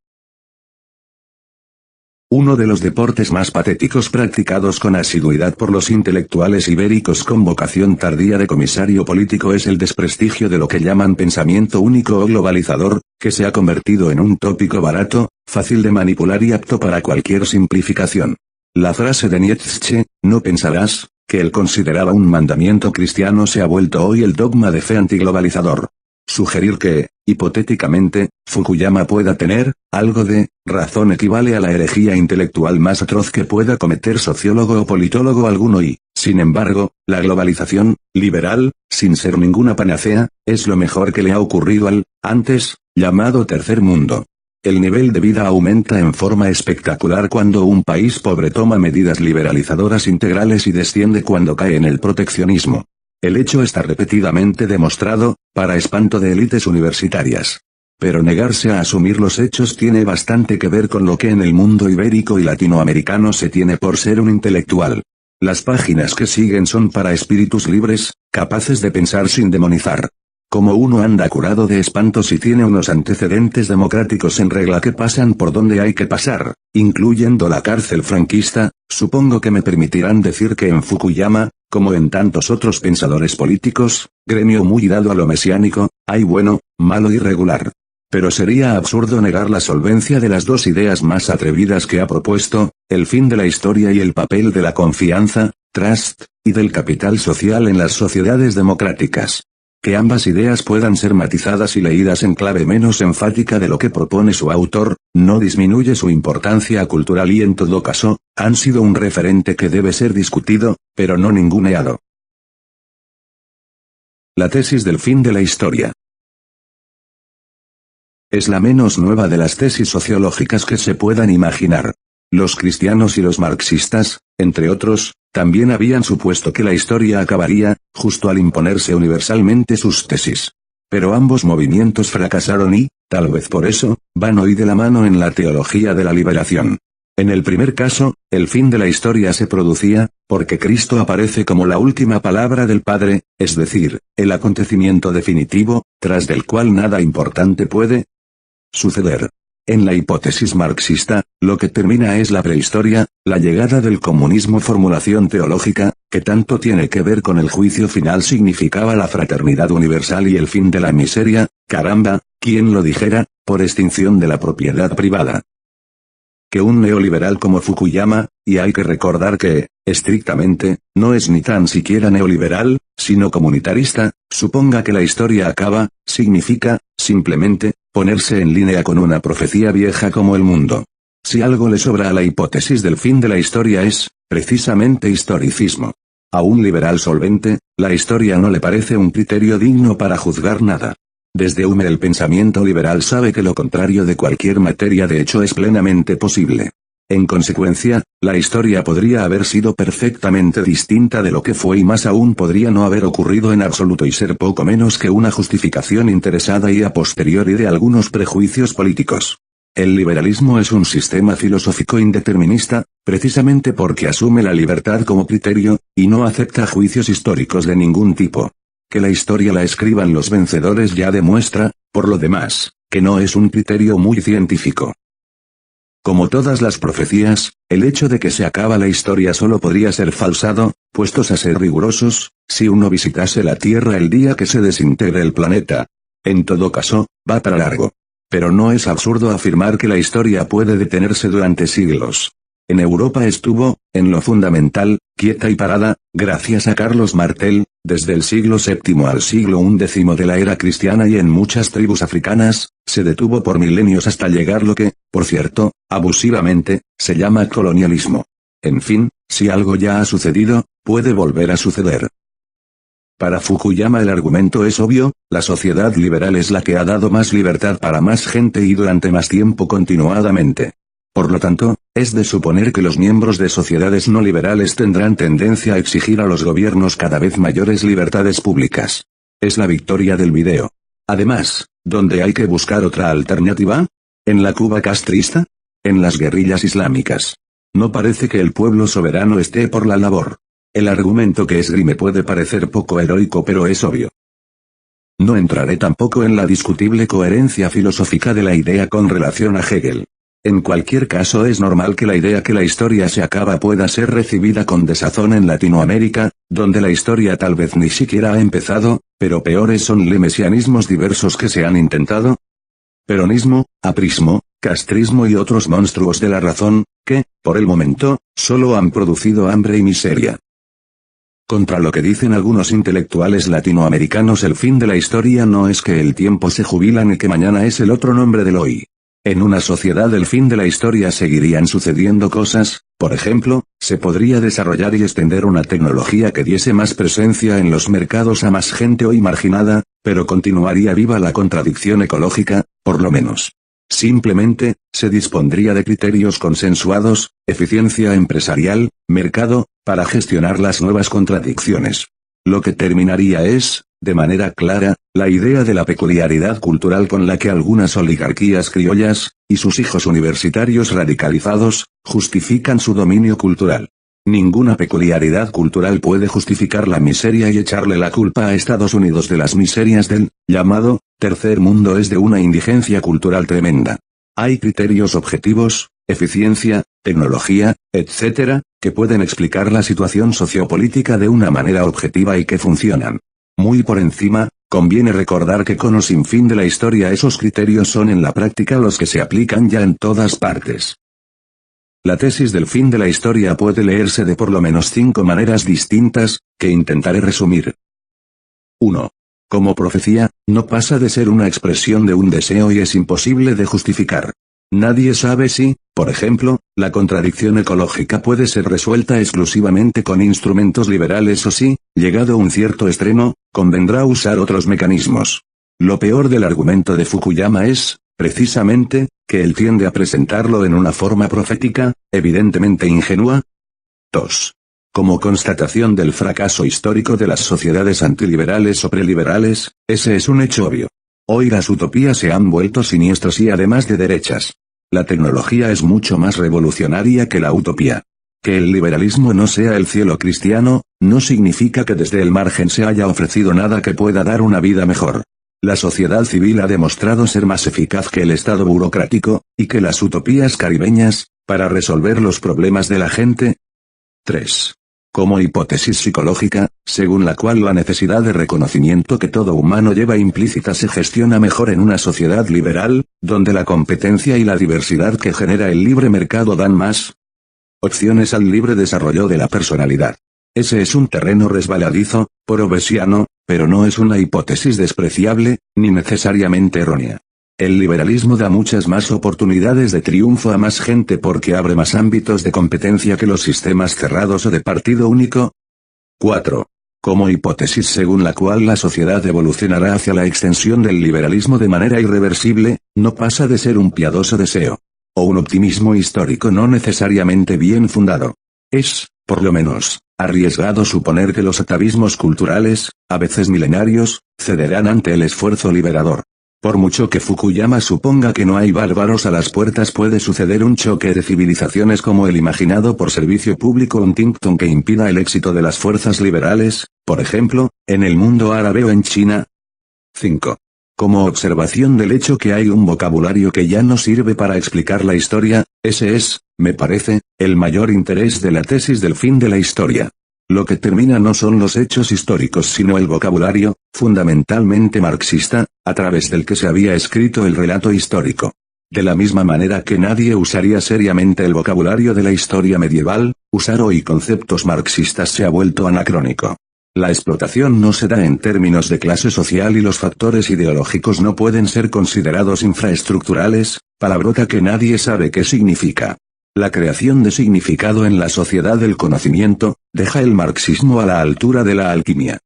Uno de los deportes más patéticos practicados con asiduidad por los intelectuales ibéricos con vocación tardía de comisario político es el desprestigio de lo que llaman pensamiento único o globalizador, que se ha convertido en un tópico barato, fácil de manipular y apto para cualquier simplificación. La frase de Nietzsche, "no pensarás", que él consideraba un mandamiento cristiano, se ha vuelto hoy el dogma de fe antiglobalizador. Sugerir que, hipotéticamente, Fukuyama pueda tener algo de razón equivale a la herejía intelectual más atroz que pueda cometer sociólogo o politólogo alguno y, sin embargo, la globalización liberal, sin ser ninguna panacea, es lo mejor que le ha ocurrido al, antes, llamado tercer mundo. El nivel de vida aumenta en forma espectacular cuando un país pobre toma medidas liberalizadoras integrales y desciende cuando cae en el proteccionismo. El hecho está repetidamente demostrado, para espanto de élites universitarias. Pero negarse a asumir los hechos tiene bastante que ver con lo que en el mundo ibérico y latinoamericano se tiene por ser un intelectual. Las páginas que siguen son para espíritus libres, capaces de pensar sin demonizar. Como uno anda curado de espantos y tiene unos antecedentes democráticos en regla que pasan por donde hay que pasar, incluyendo la cárcel franquista, supongo que me permitirán decir que en Fukuyama, como en tantos otros pensadores políticos, gremio muy dado a lo mesiánico, hay bueno, malo y regular. Pero sería absurdo negar la solvencia de las dos ideas más atrevidas que ha propuesto, el fin de la historia y el papel de la confianza, trust, y del capital social en las sociedades democráticas. Que ambas ideas puedan ser matizadas y leídas en clave menos enfática de lo que propone su autor, no disminuye su importancia cultural y en todo caso, han sido un referente que debe ser discutido, pero no ninguneado. La tesis del fin de la historia. Es la menos nueva de las tesis sociológicas que se puedan imaginar. Los cristianos y los marxistas, entre otros, también habían supuesto que la historia acabaría, justo al imponerse universalmente sus tesis. Pero ambos movimientos fracasaron y, tal vez por eso, van hoy de la mano en la teología de la liberación. En el primer caso, el fin de la historia se producía, porque Cristo aparece como la última palabra del Padre, es decir, el acontecimiento definitivo, tras del cual nada importante puede suceder. En la hipótesis marxista, lo que termina es la prehistoria, la llegada del comunismo, formulación teológica, que tanto tiene que ver con el juicio final, significaba la fraternidad universal y el fin de la miseria, caramba, ¿quién lo dijera?, por extinción de la propiedad privada. Que un neoliberal como Fukuyama, y hay que recordar que, estrictamente, no es ni tan siquiera neoliberal, sino comunitarista, suponga que la historia acaba, significa, simplemente, ponerse en línea con una profecía vieja como el mundo. Si algo le sobra a la hipótesis del fin de la historia es, precisamente, historicismo. A un liberal solvente, la historia no le parece un criterio digno para juzgar nada. Desde Hume el pensamiento liberal sabe que lo contrario de cualquier materia de hecho es plenamente posible. En consecuencia, la historia podría haber sido perfectamente distinta de lo que fue y más aún podría no haber ocurrido en absoluto y ser poco menos que una justificación interesada y a posteriori de algunos prejuicios políticos. El liberalismo es un sistema filosófico indeterminista, precisamente porque asume la libertad como criterio, y no acepta juicios históricos de ningún tipo. Que la historia la escriban los vencedores ya demuestra, por lo demás, que no es un criterio muy científico. Como todas las profecías, el hecho de que se acaba la historia solo podría ser falsado, puestos a ser rigurosos, si uno visitase la Tierra el día que se desintegre el planeta. En todo caso, va para largo. Pero no es absurdo afirmar que la historia puede detenerse durante siglos. En Europa estuvo, en lo fundamental, quieta y parada, gracias a Carlos Martel, desde el siglo VII al siglo XI de la era cristiana, y en muchas tribus africanas, se detuvo por milenios hasta llegar lo que, por cierto, abusivamente, se llama colonialismo. En fin, si algo ya ha sucedido, puede volver a suceder. Para Fukuyama el argumento es obvio, la sociedad liberal es la que ha dado más libertad para más gente y durante más tiempo continuadamente. Por lo tanto, es de suponer que los miembros de sociedades no liberales tendrán tendencia a exigir a los gobiernos cada vez mayores libertades públicas. Es la victoria del video. Además, ¿dónde hay que buscar otra alternativa? ¿En la Cuba castrista? ¿En las guerrillas islámicas? No parece que el pueblo soberano esté por la labor. El argumento que esgrime puede parecer poco heroico, pero es obvio. No entraré tampoco en la discutible coherencia filosófica de la idea con relación a Hegel. En cualquier caso, es normal que la idea que la historia se acaba pueda ser recibida con desazón en Latinoamérica, donde la historia tal vez ni siquiera ha empezado, pero peores son los mesianismos diversos que se han intentado. Peronismo, aprismo, castrismo y otros monstruos de la razón, que, por el momento, solo han producido hambre y miseria. Contra lo que dicen algunos intelectuales latinoamericanos, el fin de la historia no es que el tiempo se jubila ni que mañana es el otro nombre del hoy. En una sociedad el fin de la historia seguirían sucediendo cosas, por ejemplo, se podría desarrollar y extender una tecnología que diese más presencia en los mercados a más gente hoy marginada, pero continuaría viva la contradicción ecológica, por lo menos. Simplemente, se dispondría de criterios consensuados, eficiencia empresarial, mercado, para gestionar las nuevas contradicciones. Lo que terminaría es, de manera clara, la idea de la peculiaridad cultural con la que algunas oligarquías criollas, y sus hijos universitarios radicalizados, justifican su dominio cultural. Ninguna peculiaridad cultural puede justificar la miseria y echarle la culpa a Estados Unidos de las miserias del, llamado, tercer mundo es de una indigencia cultural tremenda. Hay criterios objetivos, eficiencia, tecnología, etc., que pueden explicar la situación sociopolítica de una manera objetiva y que funcionan. Muy por encima, conviene recordar que con o sin fin de la historia esos criterios son en la práctica los que se aplican ya en todas partes. La tesis del fin de la historia puede leerse de por lo menos 5 maneras distintas, que intentaré resumir. 1. Como profecía, no pasa de ser una expresión de un deseo y es imposible de justificar. Nadie sabe si, por ejemplo, la contradicción ecológica puede ser resuelta exclusivamente con instrumentos liberales o si, llegado un cierto extremo, convendrá usar otros mecanismos. Lo peor del argumento de Fukuyama es, precisamente, que él tiende a presentarlo en una forma profética, evidentemente ingenua. 2. Como constatación del fracaso histórico de las sociedades antiliberales o preliberales, ese es un hecho obvio. Hoy las utopías se han vuelto siniestras y además de derechas. La tecnología es mucho más revolucionaria que la utopía. Que el liberalismo no sea el cielo cristiano, no significa que desde el margen se haya ofrecido nada que pueda dar una vida mejor. La sociedad civil ha demostrado ser más eficaz que el Estado burocrático, y que las utopías caribeñas, para resolver los problemas de la gente. 3. Como hipótesis psicológica, según la cual la necesidad de reconocimiento que todo humano lleva implícita se gestiona mejor en una sociedad liberal, donde la competencia y la diversidad que genera el libre mercado dan más opciones al libre desarrollo de la personalidad. Ese es un terreno resbaladizo, por obesiano, pero no es una hipótesis despreciable, ni necesariamente errónea. El liberalismo da muchas más oportunidades de triunfo a más gente porque abre más ámbitos de competencia que los sistemas cerrados o de partido único. 4. Como hipótesis según la cual la sociedad evolucionará hacia la extensión del liberalismo de manera irreversible, no pasa de ser un piadoso deseo. O un optimismo histórico no necesariamente bien fundado. Es, por lo menos, arriesgado suponer que los atavismos culturales, a veces milenarios, cederán ante el esfuerzo liberador. Por mucho que Fukuyama suponga que no hay bárbaros a las puertas, puede suceder un choque de civilizaciones como el imaginado por Servicio Público Huntington que impida el éxito de las fuerzas liberales, por ejemplo, en el mundo árabe o en China. 5. Como observación del hecho que hay un vocabulario que ya no sirve para explicar la historia, ese es, me parece, el mayor interés de la tesis del fin de la historia. Lo que termina no son los hechos históricos sino el vocabulario, fundamentalmente marxista, a través del que se había escrito el relato histórico. De la misma manera que nadie usaría seriamente el vocabulario de la historia medieval, usar hoy conceptos marxistas se ha vuelto anacrónico. La explotación no se da en términos de clase social y los factores ideológicos no pueden ser considerados infraestructurales, palabrota que nadie sabe qué significa. La creación de significado en la sociedad del conocimiento, deja el marxismo a la altura de la alquimia.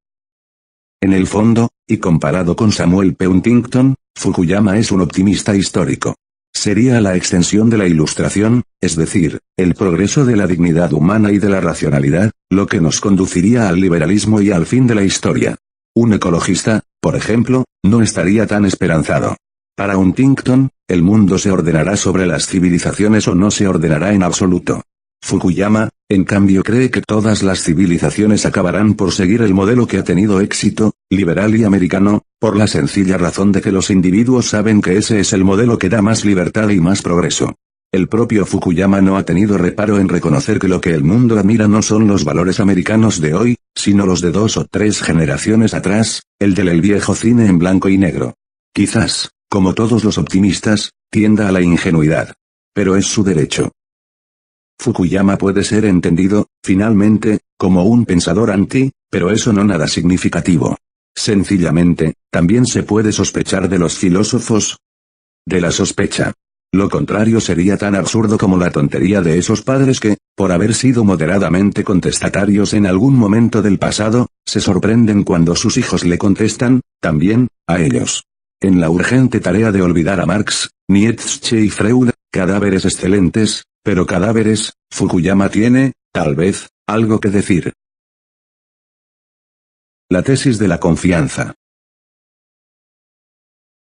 En el fondo, y comparado con Samuel P. Huntington, Fukuyama es un optimista histórico. Sería la extensión de la Ilustración, es decir, el progreso de la dignidad humana y de la racionalidad, lo que nos conduciría al liberalismo y al fin de la historia. Un ecologista, por ejemplo, no estaría tan esperanzado. Para Huntington, el mundo se ordenará sobre las civilizaciones o no se ordenará en absoluto. Fukuyama, en cambio, cree que todas las civilizaciones acabarán por seguir el modelo que ha tenido éxito, liberal y americano, por la sencilla razón de que los individuos saben que ese es el modelo que da más libertad y más progreso. El propio Fukuyama no ha tenido reparo en reconocer que lo que el mundo admira no son los valores americanos de hoy, sino los de 2 o 3 generaciones atrás, el del viejo cine en blanco y negro. Quizás, como todos los optimistas, tienda a la ingenuidad. Pero es su derecho. Fukuyama puede ser entendido, finalmente, como un pensador pero eso no nada significativo. Sencillamente, también se puede sospechar de los filósofos de la sospecha. Lo contrario sería tan absurdo como la tontería de esos padres que, por haber sido moderadamente contestatarios en algún momento del pasado, se sorprenden cuando sus hijos le contestan, también, a ellos. En la urgente tarea de olvidar a Marx, Nietzsche y Freud, cadáveres excelentes, pero cadáveres, Fukuyama tiene, tal vez, algo que decir. La tesis de la confianza.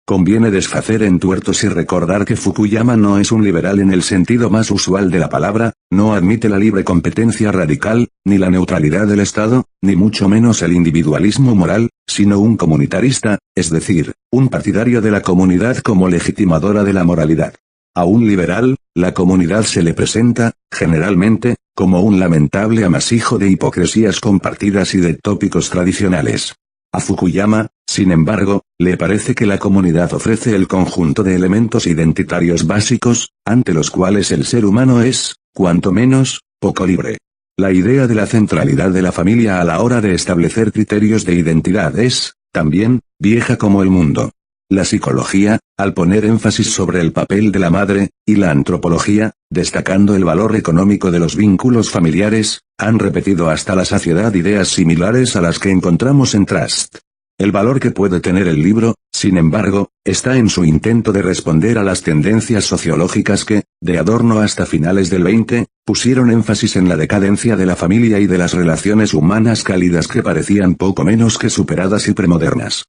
Conviene desfacer entuertos y recordar que Fukuyama no es un liberal en el sentido más usual de la palabra, no admite la libre competencia radical, ni la neutralidad del Estado, ni mucho menos el individualismo moral, sino un comunitarista, es decir, un partidario de la comunidad como legitimadora de la moralidad. A un liberal, la comunidad se le presenta, generalmente, como un lamentable amasijo de hipocresías compartidas y de tópicos tradicionales. A Fukuyama, sin embargo, le parece que la comunidad ofrece el conjunto de elementos identitarios básicos, ante los cuales el ser humano es, cuanto menos, poco libre. La idea de la centralidad de la familia a la hora de establecer criterios de identidad es, también, vieja como el mundo. La psicología, al poner énfasis sobre el papel de la madre, y la antropología, destacando el valor económico de los vínculos familiares, han repetido hasta la saciedad ideas similares a las que encontramos en Trust. El valor que puede tener el libro, sin embargo, está en su intento de responder a las tendencias sociológicas que, de adorno hasta finales del XX, pusieron énfasis en la decadencia de la familia y de las relaciones humanas cálidas que parecían poco menos que superadas y premodernas.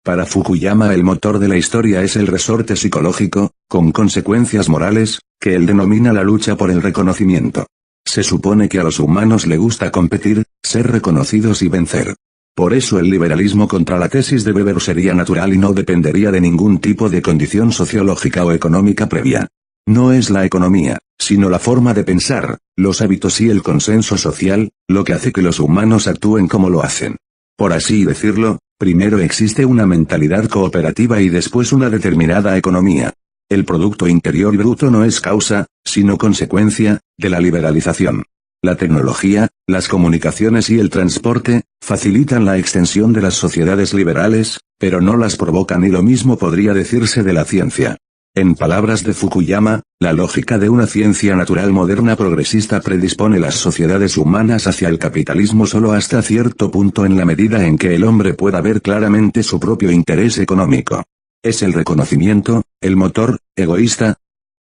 Para Fukuyama el motor de la historia es el resorte psicológico, con consecuencias morales, que él denomina la lucha por el reconocimiento. Se supone que a los humanos le gusta competir, ser reconocidos y vencer. Por eso el liberalismo contra la tesis de Weber sería natural y no dependería de ningún tipo de condición sociológica o económica previa. No es la economía, sino la forma de pensar, los hábitos y el consenso social, lo que hace que los humanos actúen como lo hacen. Por así decirlo, primero existe una mentalidad cooperativa y después una determinada economía. El Producto Interior Bruto no es causa, sino consecuencia, de la liberalización. La tecnología, las comunicaciones y el transporte, facilitan la extensión de las sociedades liberales, pero no las provocan y lo mismo podría decirse de la ciencia. En palabras de Fukuyama, la lógica de una ciencia natural moderna progresista predispone las sociedades humanas hacia el capitalismo solo hasta cierto punto en la medida en que el hombre pueda ver claramente su propio interés económico. Es el reconocimiento, el motor, egoísta,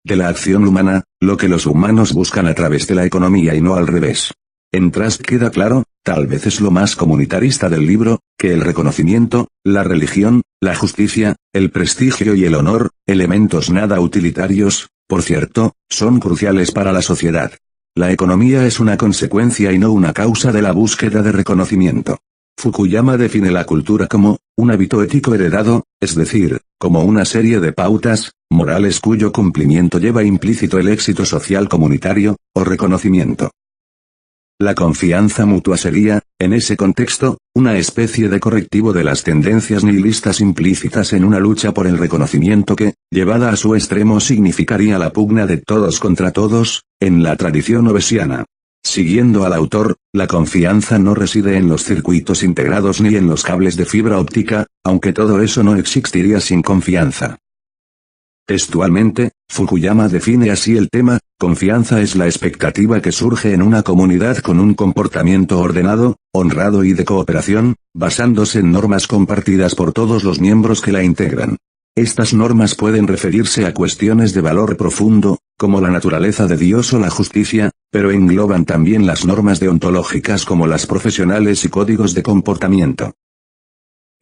de la acción humana, lo que los humanos buscan a través de la economía y no al revés. En Trust queda claro, tal vez es lo más comunitarista del libro, que el reconocimiento, la religión, la justicia, el prestigio y el honor, elementos nada utilitarios, por cierto, son cruciales para la sociedad. La economía es una consecuencia y no una causa de la búsqueda de reconocimiento. Fukuyama define la cultura como un hábito ético heredado, es decir, como una serie de pautas morales cuyo cumplimiento lleva implícito el éxito social comunitario, o reconocimiento. La confianza mutua sería, en ese contexto, una especie de correctivo de las tendencias nihilistas implícitas en una lucha por el reconocimiento que, llevada a su extremo significaría la pugna de todos contra todos, en la tradición obesiana. Siguiendo al autor, la confianza no reside en los circuitos integrados ni en los cables de fibra óptica, aunque todo eso no existiría sin confianza. Textualmente, Fukuyama define así el tema: confianza es la expectativa que surge en una comunidad con un comportamiento ordenado, honrado y de cooperación, basándose en normas compartidas por todos los miembros que la integran. Estas normas pueden referirse a cuestiones de valor profundo, como la naturaleza de Dios o la justicia, pero engloban también las normas deontológicas como las profesionales y códigos de comportamiento.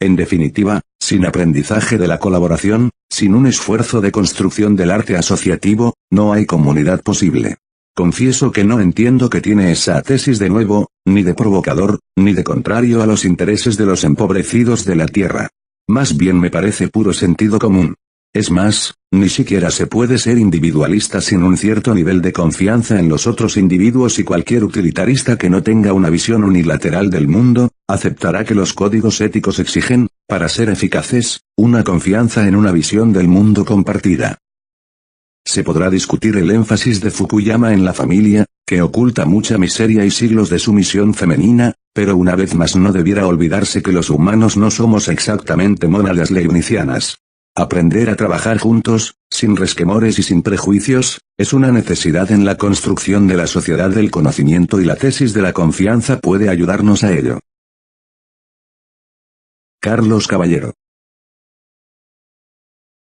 En definitiva, sin aprendizaje de la colaboración, sin un esfuerzo de construcción del arte asociativo, no hay comunidad posible. Confieso que no entiendo qué tiene esa tesis de nuevo, ni de provocador, ni de contrario a los intereses de los empobrecidos de la tierra. Más bien me parece puro sentido común. Es más, ni siquiera se puede ser individualista sin un cierto nivel de confianza en los otros individuos y cualquier utilitarista que no tenga una visión unilateral del mundo, aceptará que los códigos éticos exigen, para ser eficaces, una confianza en una visión del mundo compartida. Se podrá discutir el énfasis de Fukuyama en la familia, que oculta mucha miseria y siglos de sumisión femenina, pero una vez más no debiera olvidarse que los humanos no somos exactamente mónadas leibnizianas. Aprender a trabajar juntos, sin resquemores y sin prejuicios, es una necesidad en la construcción de la sociedad del conocimiento y la tesis de la confianza puede ayudarnos a ello. Carlos Caballero.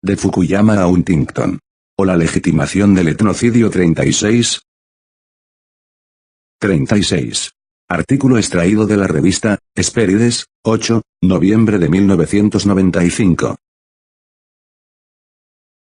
De Fukuyama a Huntington. O la legitimación del etnocidio 36. Artículo extraído de la revista, Hespérides, 8, noviembre de 1995.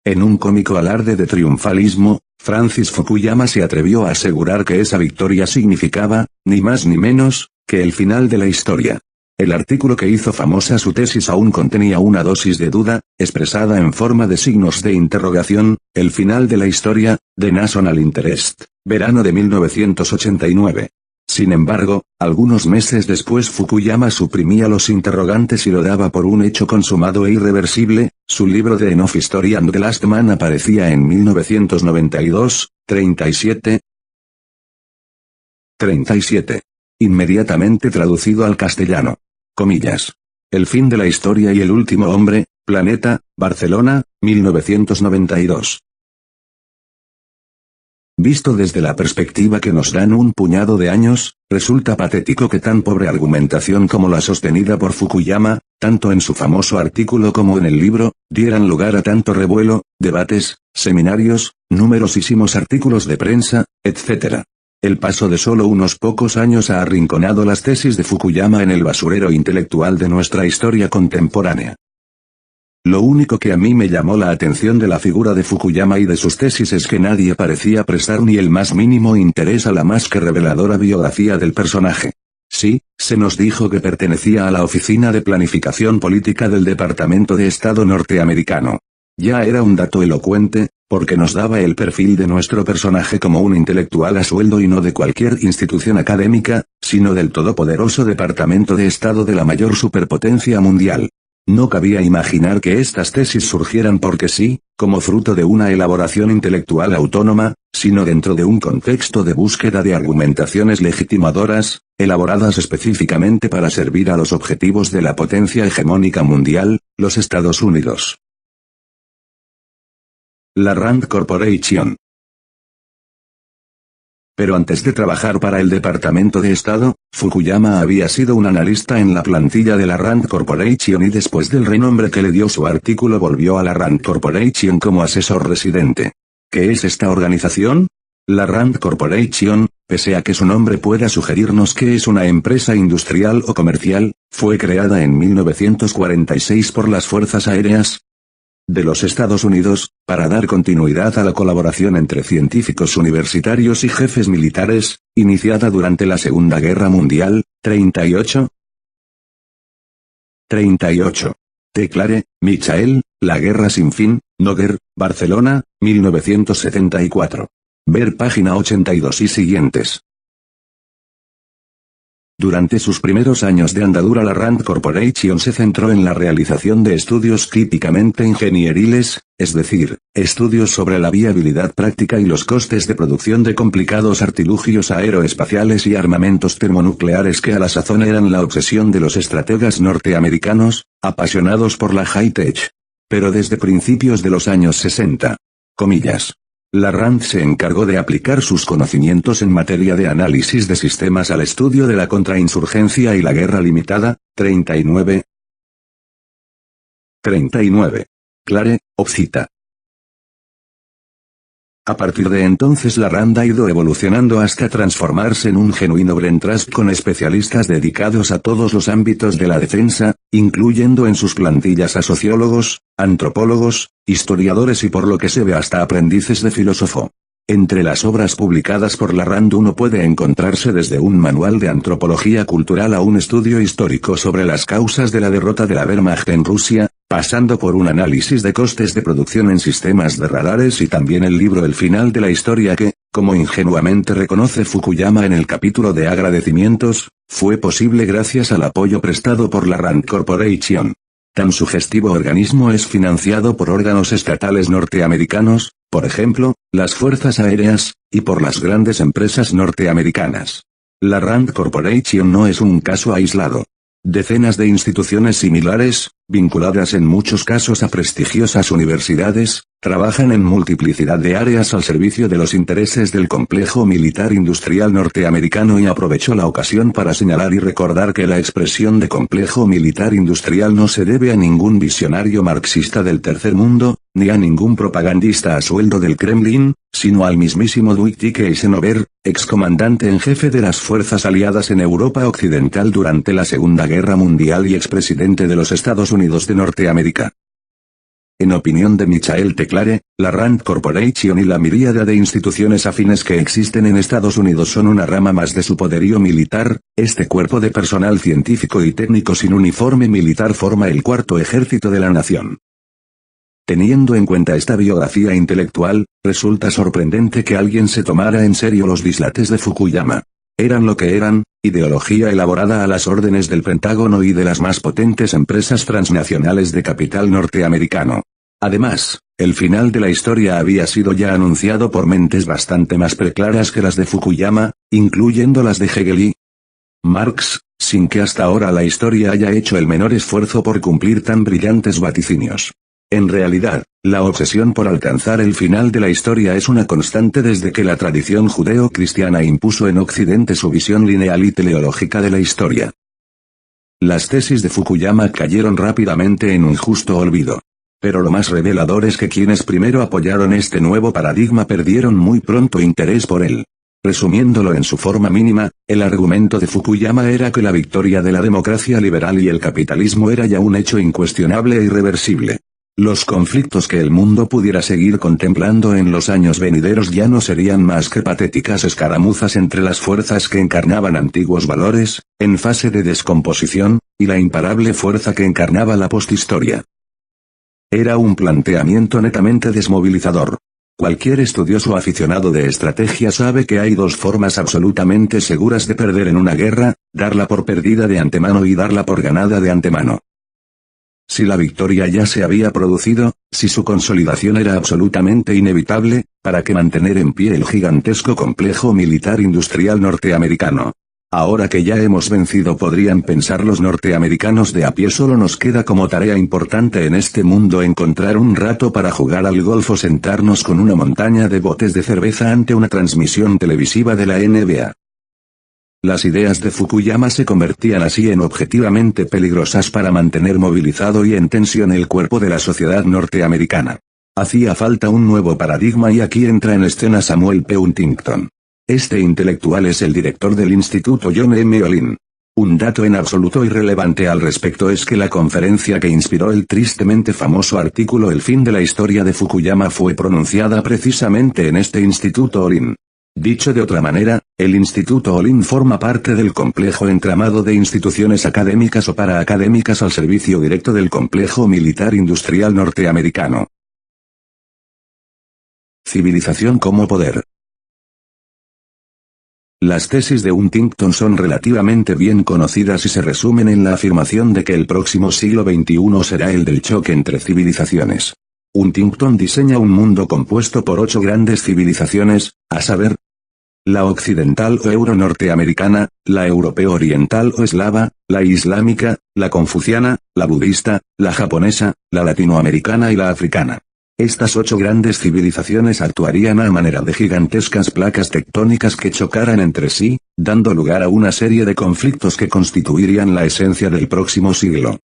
En un cómico alarde de triunfalismo, Francis Fukuyama se atrevió a asegurar que esa victoria significaba, ni más ni menos, que el final de la historia. El artículo que hizo famosa su tesis aún contenía una dosis de duda, expresada en forma de signos de interrogación: el final de la historia, The National Interest, verano de 1989. Sin embargo, algunos meses después Fukuyama suprimía los interrogantes y lo daba por un hecho consumado e irreversible. Su libro The Enough Story and the Last Man aparecía en 1992, 37. Inmediatamente traducido al castellano. Comillas. El fin de la historia y el último hombre, Planeta, Barcelona, 1992. Visto desde la perspectiva que nos dan un puñado de años, resulta patético que tan pobre argumentación como la sostenida por Fukuyama, tanto en su famoso artículo como en el libro, dieran lugar a tanto revuelo, debates, seminarios, numerosísimos artículos de prensa, etc. El paso de solo unos pocos años ha arrinconado las tesis de Fukuyama en el basurero intelectual de nuestra historia contemporánea. Lo único que a mí me llamó la atención de la figura de Fukuyama y de sus tesis es que nadie parecía prestar ni el más mínimo interés a la más que reveladora biografía del personaje. Sí, se nos dijo que pertenecía a la Oficina de Planificación Política del Departamento de Estado norteamericano. Ya era un dato elocuente, porque nos daba el perfil de nuestro personaje como un intelectual a sueldo y no de cualquier institución académica, sino del todopoderoso Departamento de Estado de la mayor superpotencia mundial. No cabía imaginar que estas tesis surgieran porque sí, como fruto de una elaboración intelectual autónoma, sino dentro de un contexto de búsqueda de argumentaciones legitimadoras, elaboradas específicamente para servir a los objetivos de la potencia hegemónica mundial, los Estados Unidos. La Rand Corporation. Pero antes de trabajar para el Departamento de Estado, Fukuyama había sido un analista en la plantilla de la Rand Corporation y después del renombre que le dio su artículo volvió a la Rand Corporation como asesor residente. ¿Qué es esta organización? La Rand Corporation, pese a que su nombre pueda sugerirnos que es una empresa industrial o comercial, fue creada en 1946 por las Fuerzas Aéreas de los Estados Unidos, para dar continuidad a la colaboración entre científicos universitarios y jefes militares, iniciada durante la Segunda Guerra Mundial. 38. Teclare, Michael, La Guerra Sin Fin, Noguer, Barcelona, 1974. Ver página 82 y siguientes. Durante sus primeros años de andadura la Rand Corporation se centró en la realización de estudios típicamente ingenieriles, es decir, estudios sobre la viabilidad práctica y los costes de producción de complicados artilugios aeroespaciales y armamentos termonucleares que a la sazón eran la obsesión de los estrategas norteamericanos, apasionados por la high-tech. Pero desde principios de los años 60, comillas, la Rand se encargó de aplicar sus conocimientos en materia de análisis de sistemas al estudio de la contrainsurgencia y la guerra limitada. 39. Clare, Obcita. A partir de entonces la Rand ha ido evolucionando hasta transformarse en un genuino brain trust con especialistas dedicados a todos los ámbitos de la defensa, incluyendo en sus plantillas a sociólogos, antropólogos, historiadores y por lo que se ve hasta aprendices de filósofo. Entre las obras publicadas por la Rand uno puede encontrarse desde un manual de antropología cultural a un estudio histórico sobre las causas de la derrota de la Wehrmacht en Rusia, pasando por un análisis de costes de producción en sistemas de radares y también el libro El final de la historia que, como ingenuamente reconoce Fukuyama en el capítulo de agradecimientos, fue posible gracias al apoyo prestado por la Rand Corporation. Tan sugestivo organismo es financiado por órganos estatales norteamericanos, por ejemplo, las Fuerzas Aéreas, y por las grandes empresas norteamericanas. La Rand Corporation no es un caso aislado. Decenas de instituciones similares, vinculadas en muchos casos a prestigiosas universidades, trabajan en multiplicidad de áreas al servicio de los intereses del complejo militar industrial norteamericano y aprovecho la ocasión para señalar y recordar que la expresión de complejo militar industrial no se debe a ningún visionario marxista del tercer mundo, ni a ningún propagandista a sueldo del Kremlin, sino al mismísimo Dwight Eisenhower, excomandante en jefe de las fuerzas aliadas en Europa Occidental durante la Segunda Guerra Mundial y expresidente de los Estados Unidos de Norteamérica. En opinión de Michael Teclare, la Rand Corporation y la miríada de instituciones afines que existen en Estados Unidos son una rama más de su poderío militar. Este cuerpo de personal científico y técnico sin uniforme militar forma el cuarto ejército de la nación. Teniendo en cuenta esta biografía intelectual, resulta sorprendente que alguien se tomara en serio los dislates de Fukuyama. Eran lo que eran, ideología elaborada a las órdenes del Pentágono y de las más potentes empresas transnacionales de capital norteamericano. Además, el final de la historia había sido ya anunciado por mentes bastante más preclaras que las de Fukuyama, incluyendo las de Hegel y Marx, sin que hasta ahora la historia haya hecho el menor esfuerzo por cumplir tan brillantes vaticinios. En realidad, la obsesión por alcanzar el final de la historia es una constante desde que la tradición judeo-cristiana impuso en Occidente su visión lineal y teleológica de la historia. Las tesis de Fukuyama cayeron rápidamente en un justo olvido. Pero lo más revelador es que quienes primero apoyaron este nuevo paradigma perdieron muy pronto interés por él. Resumiéndolo en su forma mínima, el argumento de Fukuyama era que la victoria de la democracia liberal y el capitalismo era ya un hecho incuestionable e irreversible. Los conflictos que el mundo pudiera seguir contemplando en los años venideros ya no serían más que patéticas escaramuzas entre las fuerzas que encarnaban antiguos valores, en fase de descomposición, y la imparable fuerza que encarnaba la posthistoria. Era un planteamiento netamente desmovilizador. Cualquier estudioso aficionado de estrategia sabe que hay dos formas absolutamente seguras de perder en una guerra: darla por perdida de antemano y darla por ganada de antemano. Si la victoria ya se había producido, si su consolidación era absolutamente inevitable, ¿para qué mantener en pie el gigantesco complejo militar industrial norteamericano? Ahora que ya hemos vencido, podrían pensar los norteamericanos de a pie, solo nos queda como tarea importante en este mundo encontrar un rato para jugar al golf o sentarnos con una montaña de botes de cerveza ante una transmisión televisiva de la NBA. Las ideas de Fukuyama se convertían así en objetivamente peligrosas para mantener movilizado y en tensión el cuerpo de la sociedad norteamericana. Hacía falta un nuevo paradigma y aquí entra en escena Samuel P. Huntington. Este intelectual es el director del Instituto John M. Olin. Un dato en absoluto irrelevante al respecto es que la conferencia que inspiró el tristemente famoso artículo El fin de la historia de Fukuyama fue pronunciada precisamente en este Instituto Olin. Dicho de otra manera, el Instituto Olin forma parte del complejo entramado de instituciones académicas o paraacadémicas al servicio directo del complejo militar industrial norteamericano. Civilización como poder. Las tesis de Huntington son relativamente bien conocidas y se resumen en la afirmación de que el próximo siglo XXI será el del choque entre civilizaciones. Huntington diseña un mundo compuesto por 8 grandes civilizaciones, a saber, la occidental o euro-norteamericana, la europeo-oriental o eslava, la islámica, la confuciana, la budista, la japonesa, la latinoamericana y la africana. Estas 8 grandes civilizaciones actuarían a manera de gigantescas placas tectónicas que chocaran entre sí, dando lugar a una serie de conflictos que constituirían la esencia del próximo siglo.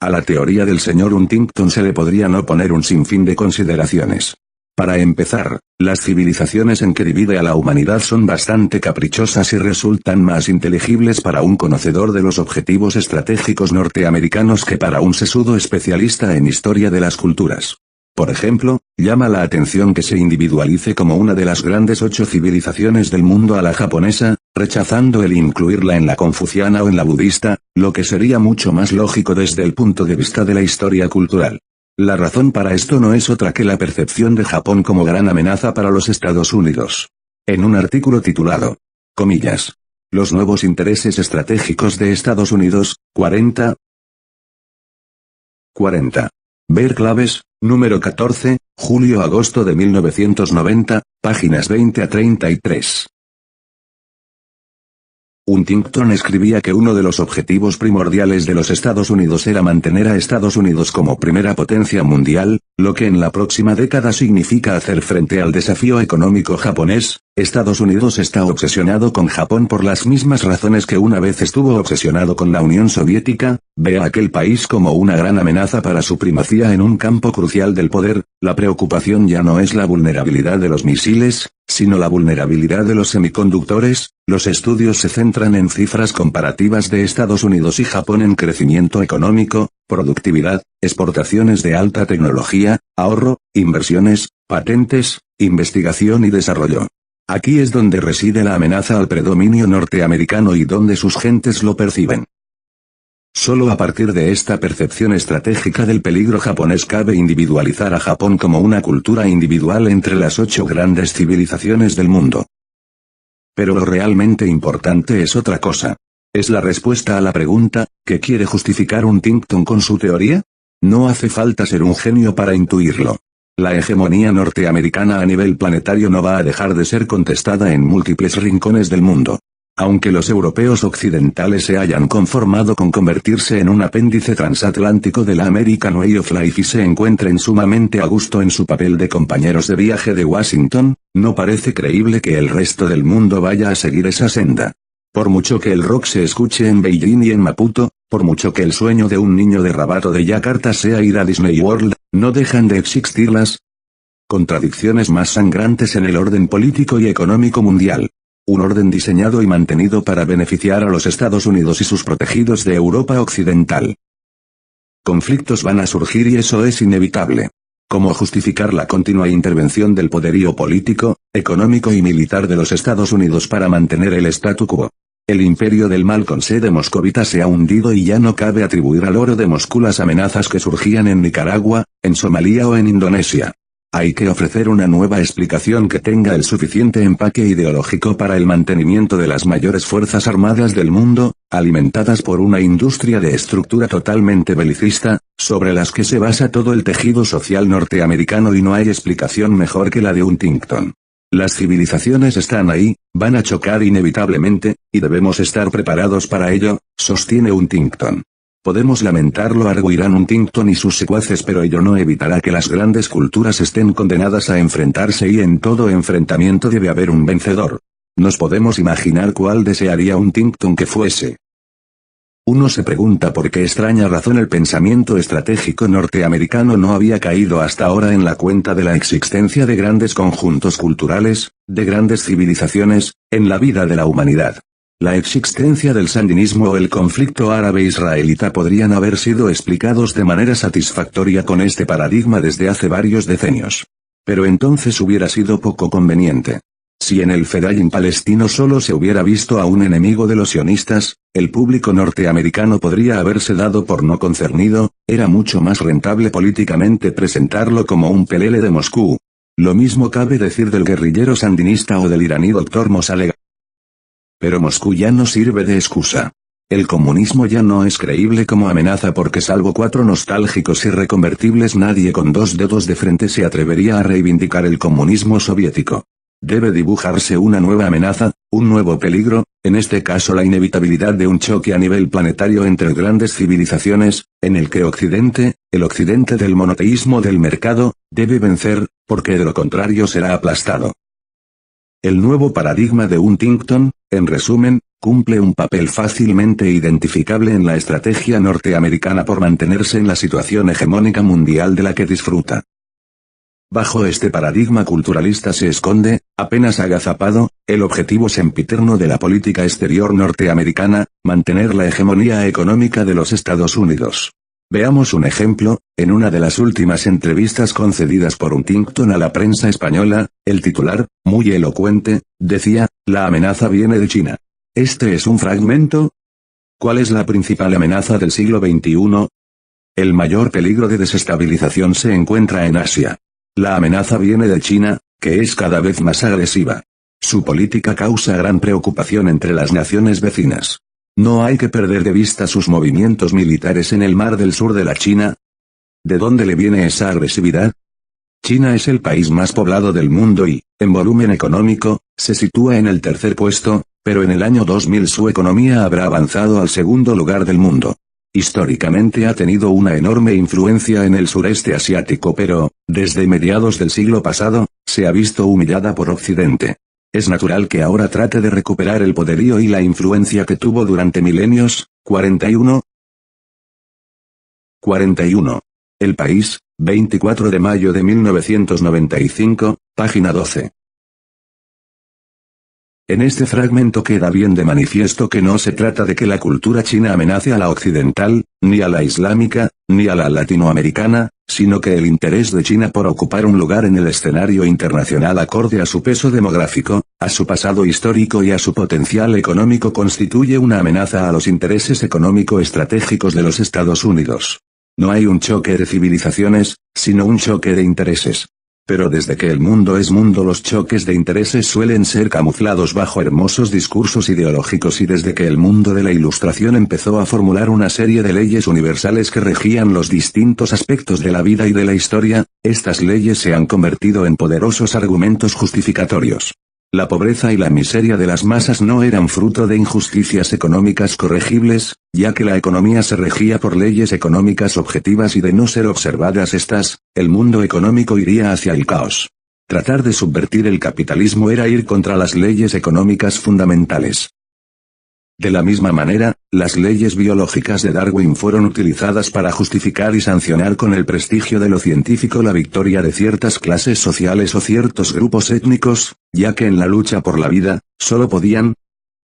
A la teoría del señor Huntington se le podrían oponer un sinfín de consideraciones. Para empezar, las civilizaciones en que divide a la humanidad son bastante caprichosas y resultan más inteligibles para un conocedor de los objetivos estratégicos norteamericanos que para un sesudo especialista en historia de las culturas. Por ejemplo, llama la atención que se individualice como una de las grandes 8 civilizaciones del mundo a la japonesa, rechazando el incluirla en la confuciana o en la budista, lo que sería mucho más lógico desde el punto de vista de la historia cultural. La razón para esto no es otra que la percepción de Japón como gran amenaza para los Estados Unidos. En un artículo titulado, comillas, Los nuevos intereses estratégicos de Estados Unidos, 40. Ver claves, número 14, julio-agosto de 1990, páginas 20 a 33. Huntington escribía que uno de los objetivos primordiales de los Estados Unidos era mantener a Estados Unidos como primera potencia mundial, lo que en la próxima década significa hacer frente al desafío económico japonés. Estados Unidos está obsesionado con Japón por las mismas razones que una vez estuvo obsesionado con la Unión Soviética, ve a aquel país como una gran amenaza para su primacía en un campo crucial del poder. La preocupación ya no es la vulnerabilidad de los misiles, sino la vulnerabilidad de los semiconductores. Los estudios se centran en cifras comparativas de Estados Unidos y Japón en crecimiento económico, productividad, exportaciones de alta tecnología, ahorro, inversiones, patentes, investigación y desarrollo. Aquí es donde reside la amenaza al predominio norteamericano y donde sus gentes lo perciben. Solo a partir de esta percepción estratégica del peligro japonés cabe individualizar a Japón como una cultura individual entre las 8 grandes civilizaciones del mundo. Pero lo realmente importante es otra cosa. ¿Es la respuesta a la pregunta, ¿qué quiere justificar Huntington con su teoría? No hace falta ser un genio para intuirlo. La hegemonía norteamericana a nivel planetario no va a dejar de ser contestada en múltiples rincones del mundo. Aunque los europeos occidentales se hayan conformado con convertirse en un apéndice transatlántico de la American Way of Life y se encuentren sumamente a gusto en su papel de compañeros de viaje de Washington, no parece creíble que el resto del mundo vaya a seguir esa senda. Por mucho que el rock se escuche en Beijing y en Maputo, por mucho que el sueño de un niño de Rabato de Yakarta sea ir a Disney World, no dejan de existir las contradicciones más sangrantes en el orden político y económico mundial. Un orden diseñado y mantenido para beneficiar a los Estados Unidos y sus protegidos de Europa Occidental. Conflictos van a surgir y eso es inevitable. ¿Cómo justificar la continua intervención del poderío político, económico y militar de los Estados Unidos para mantener el statu quo? El imperio del mal con sede moscovita se ha hundido y ya no cabe atribuir al oro de Moscú las amenazas que surgían en Nicaragua, en Somalia o en Indonesia. Hay que ofrecer una nueva explicación que tenga el suficiente empaque ideológico para el mantenimiento de las mayores fuerzas armadas del mundo, alimentadas por una industria de estructura totalmente belicista, sobre las que se basa todo el tejido social norteamericano y no hay explicación mejor que la de Huntington. Las civilizaciones están ahí, van a chocar inevitablemente, y debemos estar preparados para ello, sostiene Huntington. Podemos lamentarlo, arguirán Huntington y sus secuaces, pero ello no evitará que las grandes culturas estén condenadas a enfrentarse y en todo enfrentamiento debe haber un vencedor. Nos podemos imaginar cuál desearía Huntington que fuese. Uno se pregunta por qué extraña razón el pensamiento estratégico norteamericano no había caído hasta ahora en la cuenta de la existencia de grandes conjuntos culturales, de grandes civilizaciones, en la vida de la humanidad. La existencia del sandinismo o el conflicto árabe-israelita podrían haber sido explicados de manera satisfactoria con este paradigma desde hace varios decenios. Pero entonces hubiera sido poco conveniente. Si en el Fedayeen palestino solo se hubiera visto a un enemigo de los sionistas, el público norteamericano podría haberse dado por no concernido, era mucho más rentable políticamente presentarlo como un pelele de Moscú. Lo mismo cabe decir del guerrillero sandinista o del iraní Dr. Mossadegh. Pero Moscú ya no sirve de excusa. El comunismo ya no es creíble como amenaza porque salvo 4 nostálgicos irreconvertibles nadie con 2 dedos de frente se atrevería a reivindicar el comunismo soviético. Debe dibujarse una nueva amenaza, un nuevo peligro, en este caso la inevitabilidad de un choque a nivel planetario entre grandes civilizaciones, en el que el occidente del monoteísmo del mercado, debe vencer, porque de lo contrario será aplastado. El nuevo paradigma de Huntington, en resumen, cumple un papel fácilmente identificable en la estrategia norteamericana por mantenerse en la situación hegemónica mundial de la que disfruta. Bajo este paradigma culturalista se esconde, apenas agazapado, el objetivo sempiterno de la política exterior norteamericana, mantener la hegemonía económica de los Estados Unidos. Veamos un ejemplo, en una de las últimas entrevistas concedidas por Huntington a la prensa española, el titular, muy elocuente, decía, la amenaza viene de China. ¿Este es un fragmento? ¿Cuál es la principal amenaza del siglo XXI? El mayor peligro de desestabilización se encuentra en Asia. La amenaza viene de China, que es cada vez más agresiva. Su política causa gran preocupación entre las naciones vecinas. No hay que perder de vista sus movimientos militares en el mar del sur de la China. ¿De dónde le viene esa agresividad? China es el país más poblado del mundo y, en volumen económico, se sitúa en el 3er puesto, pero en el año 2000 su economía habrá avanzado al 2º lugar del mundo. Históricamente ha tenido una enorme influencia en el sureste asiático pero, desde mediados del siglo pasado, se ha visto humillada por Occidente. Es natural que ahora trate de recuperar el poderío y la influencia que tuvo durante milenios. 41. El País, 24 de mayo de 1995, página 12. En este fragmento queda bien de manifiesto que no se trata de que la cultura china amenace a la occidental, ni a la islámica, ni a la latinoamericana, sino que el interés de China por ocupar un lugar en el escenario internacional acorde a su peso demográfico, a su pasado histórico y a su potencial económico constituye una amenaza a los intereses económico-estratégicos de los Estados Unidos. No hay un choque de civilizaciones, sino un choque de intereses. Pero desde que el mundo es mundo los choques de intereses suelen ser camuflados bajo hermosos discursos ideológicos y desde que el mundo de la Ilustración empezó a formular una serie de leyes universales que regían los distintos aspectos de la vida y de la historia, estas leyes se han convertido en poderosos argumentos justificatorios. La pobreza y la miseria de las masas no eran fruto de injusticias económicas corregibles, ya que la economía se regía por leyes económicas objetivas y de no ser observadas estas, el mundo económico iría hacia el caos. Tratar de subvertir el capitalismo era ir contra las leyes económicas fundamentales. De la misma manera, las leyes biológicas de Darwin fueron utilizadas para justificar y sancionar con el prestigio de lo científico la victoria de ciertas clases sociales o ciertos grupos étnicos, ya que en la lucha por la vida, solo podían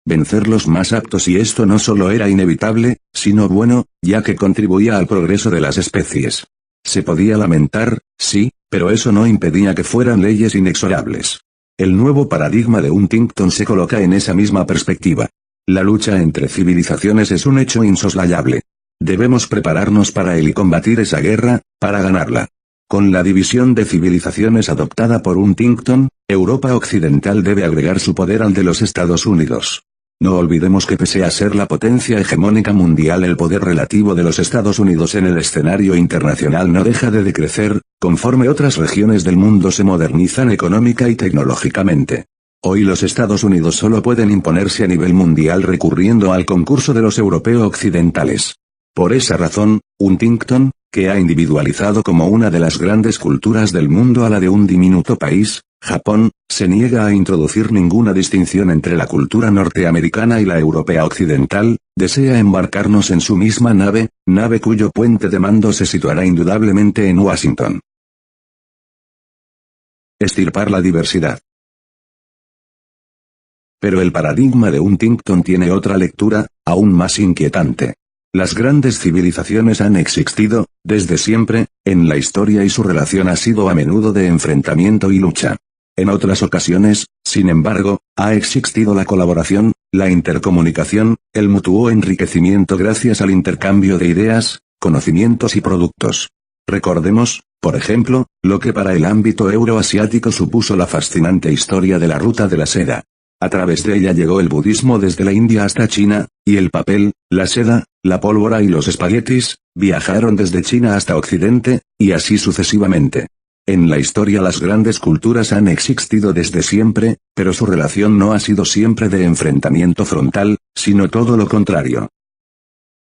vencer los más aptos y esto no solo era inevitable, sino bueno, ya que contribuía al progreso de las especies. Se podía lamentar, sí, pero eso no impedía que fueran leyes inexorables. El nuevo paradigma de Huntington se coloca en esa misma perspectiva. La lucha entre civilizaciones es un hecho insoslayable. Debemos prepararnos para él y combatir esa guerra, para ganarla. Con la división de civilizaciones adoptada por Huntington, Europa Occidental debe agregar su poder al de los Estados Unidos. No olvidemos que pese a ser la potencia hegemónica mundial el poder relativo de los Estados Unidos en el escenario internacional no deja de decrecer, conforme otras regiones del mundo se modernizan económica y tecnológicamente. Hoy los Estados Unidos solo pueden imponerse a nivel mundial recurriendo al concurso de los europeos occidentales. Por esa razón, Huntington, que ha individualizado como una de las grandes culturas del mundo a la de un diminuto país, Japón, se niega a introducir ninguna distinción entre la cultura norteamericana y la europea occidental, desea embarcarnos en su misma nave cuyo puente de mando se situará indudablemente en Washington. Extirpar la diversidad. Pero el paradigma de Huntington tiene otra lectura, aún más inquietante. Las grandes civilizaciones han existido, desde siempre, en la historia y su relación ha sido a menudo de enfrentamiento y lucha. En otras ocasiones, sin embargo, ha existido la colaboración, la intercomunicación, el mutuo enriquecimiento gracias al intercambio de ideas, conocimientos y productos. Recordemos, por ejemplo, lo que para el ámbito euroasiático supuso la fascinante historia de la ruta de la seda. A través de ella llegó el budismo desde la India hasta China, y el papel, la seda, la pólvora y los espaguetis, viajaron desde China hasta Occidente, y así sucesivamente. En la historia las grandes culturas han existido desde siempre, pero su relación no ha sido siempre de enfrentamiento frontal, sino todo lo contrario.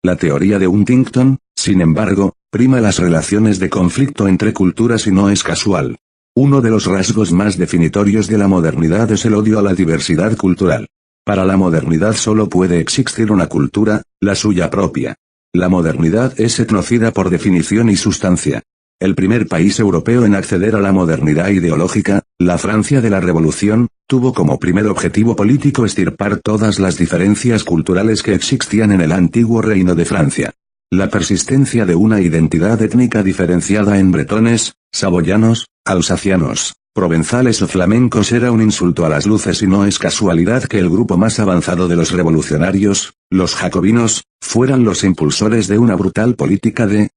La teoría de Huntington, sin embargo, prima las relaciones de conflicto entre culturas y no es casual. Uno de los rasgos más definitorios de la modernidad es el odio a la diversidad cultural. Para la modernidad solo puede existir una cultura, la suya propia. La modernidad es etnocida por definición y sustancia. El primer país europeo en acceder a la modernidad ideológica, la Francia de la Revolución, tuvo como primer objetivo político extirpar todas las diferencias culturales que existían en el antiguo Reino de Francia. La persistencia de una identidad étnica diferenciada en bretones, saboyanos, alsacianos, provenzales o flamencos era un insulto a las luces y no es casualidad que el grupo más avanzado de los revolucionarios, los jacobinos, fueran los impulsores de una brutal política de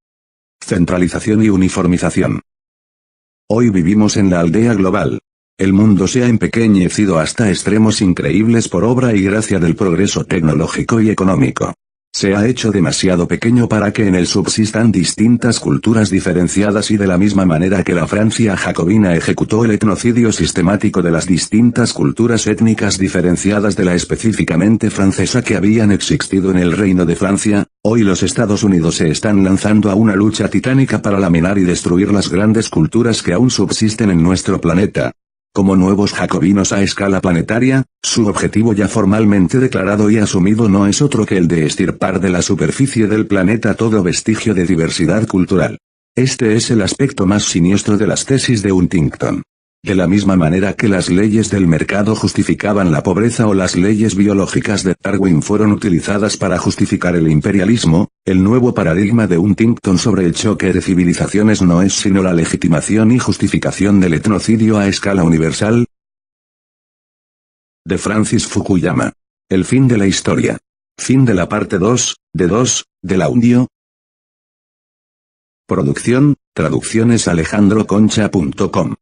centralización y uniformización. Hoy vivimos en la aldea global. El mundo se ha empequeñecido hasta extremos increíbles por obra y gracia del progreso tecnológico y económico. Se ha hecho demasiado pequeño para que en él subsistan distintas culturas diferenciadas y de la misma manera que la Francia jacobina ejecutó el etnocidio sistemático de las distintas culturas étnicas diferenciadas de la específicamente francesa que habían existido en el Reino de Francia, hoy los Estados Unidos se están lanzando a una lucha titánica para laminar y destruir las grandes culturas que aún subsisten en nuestro planeta. Como nuevos jacobinos a escala planetaria, su objetivo ya formalmente declarado y asumido no es otro que el de extirpar de la superficie del planeta todo vestigio de diversidad cultural. Este es el aspecto más siniestro de las tesis de Huntington. De la misma manera que las leyes del mercado justificaban la pobreza o las leyes biológicas de Darwin fueron utilizadas para justificar el imperialismo, el nuevo paradigma de Huntington sobre el choque de civilizaciones no es sino la legitimación y justificación del etnocidio a escala universal. De Francis Fukuyama. El fin de la historia. Fin de la parte 2, del audio. Producción, traducciones alejandroconcha.com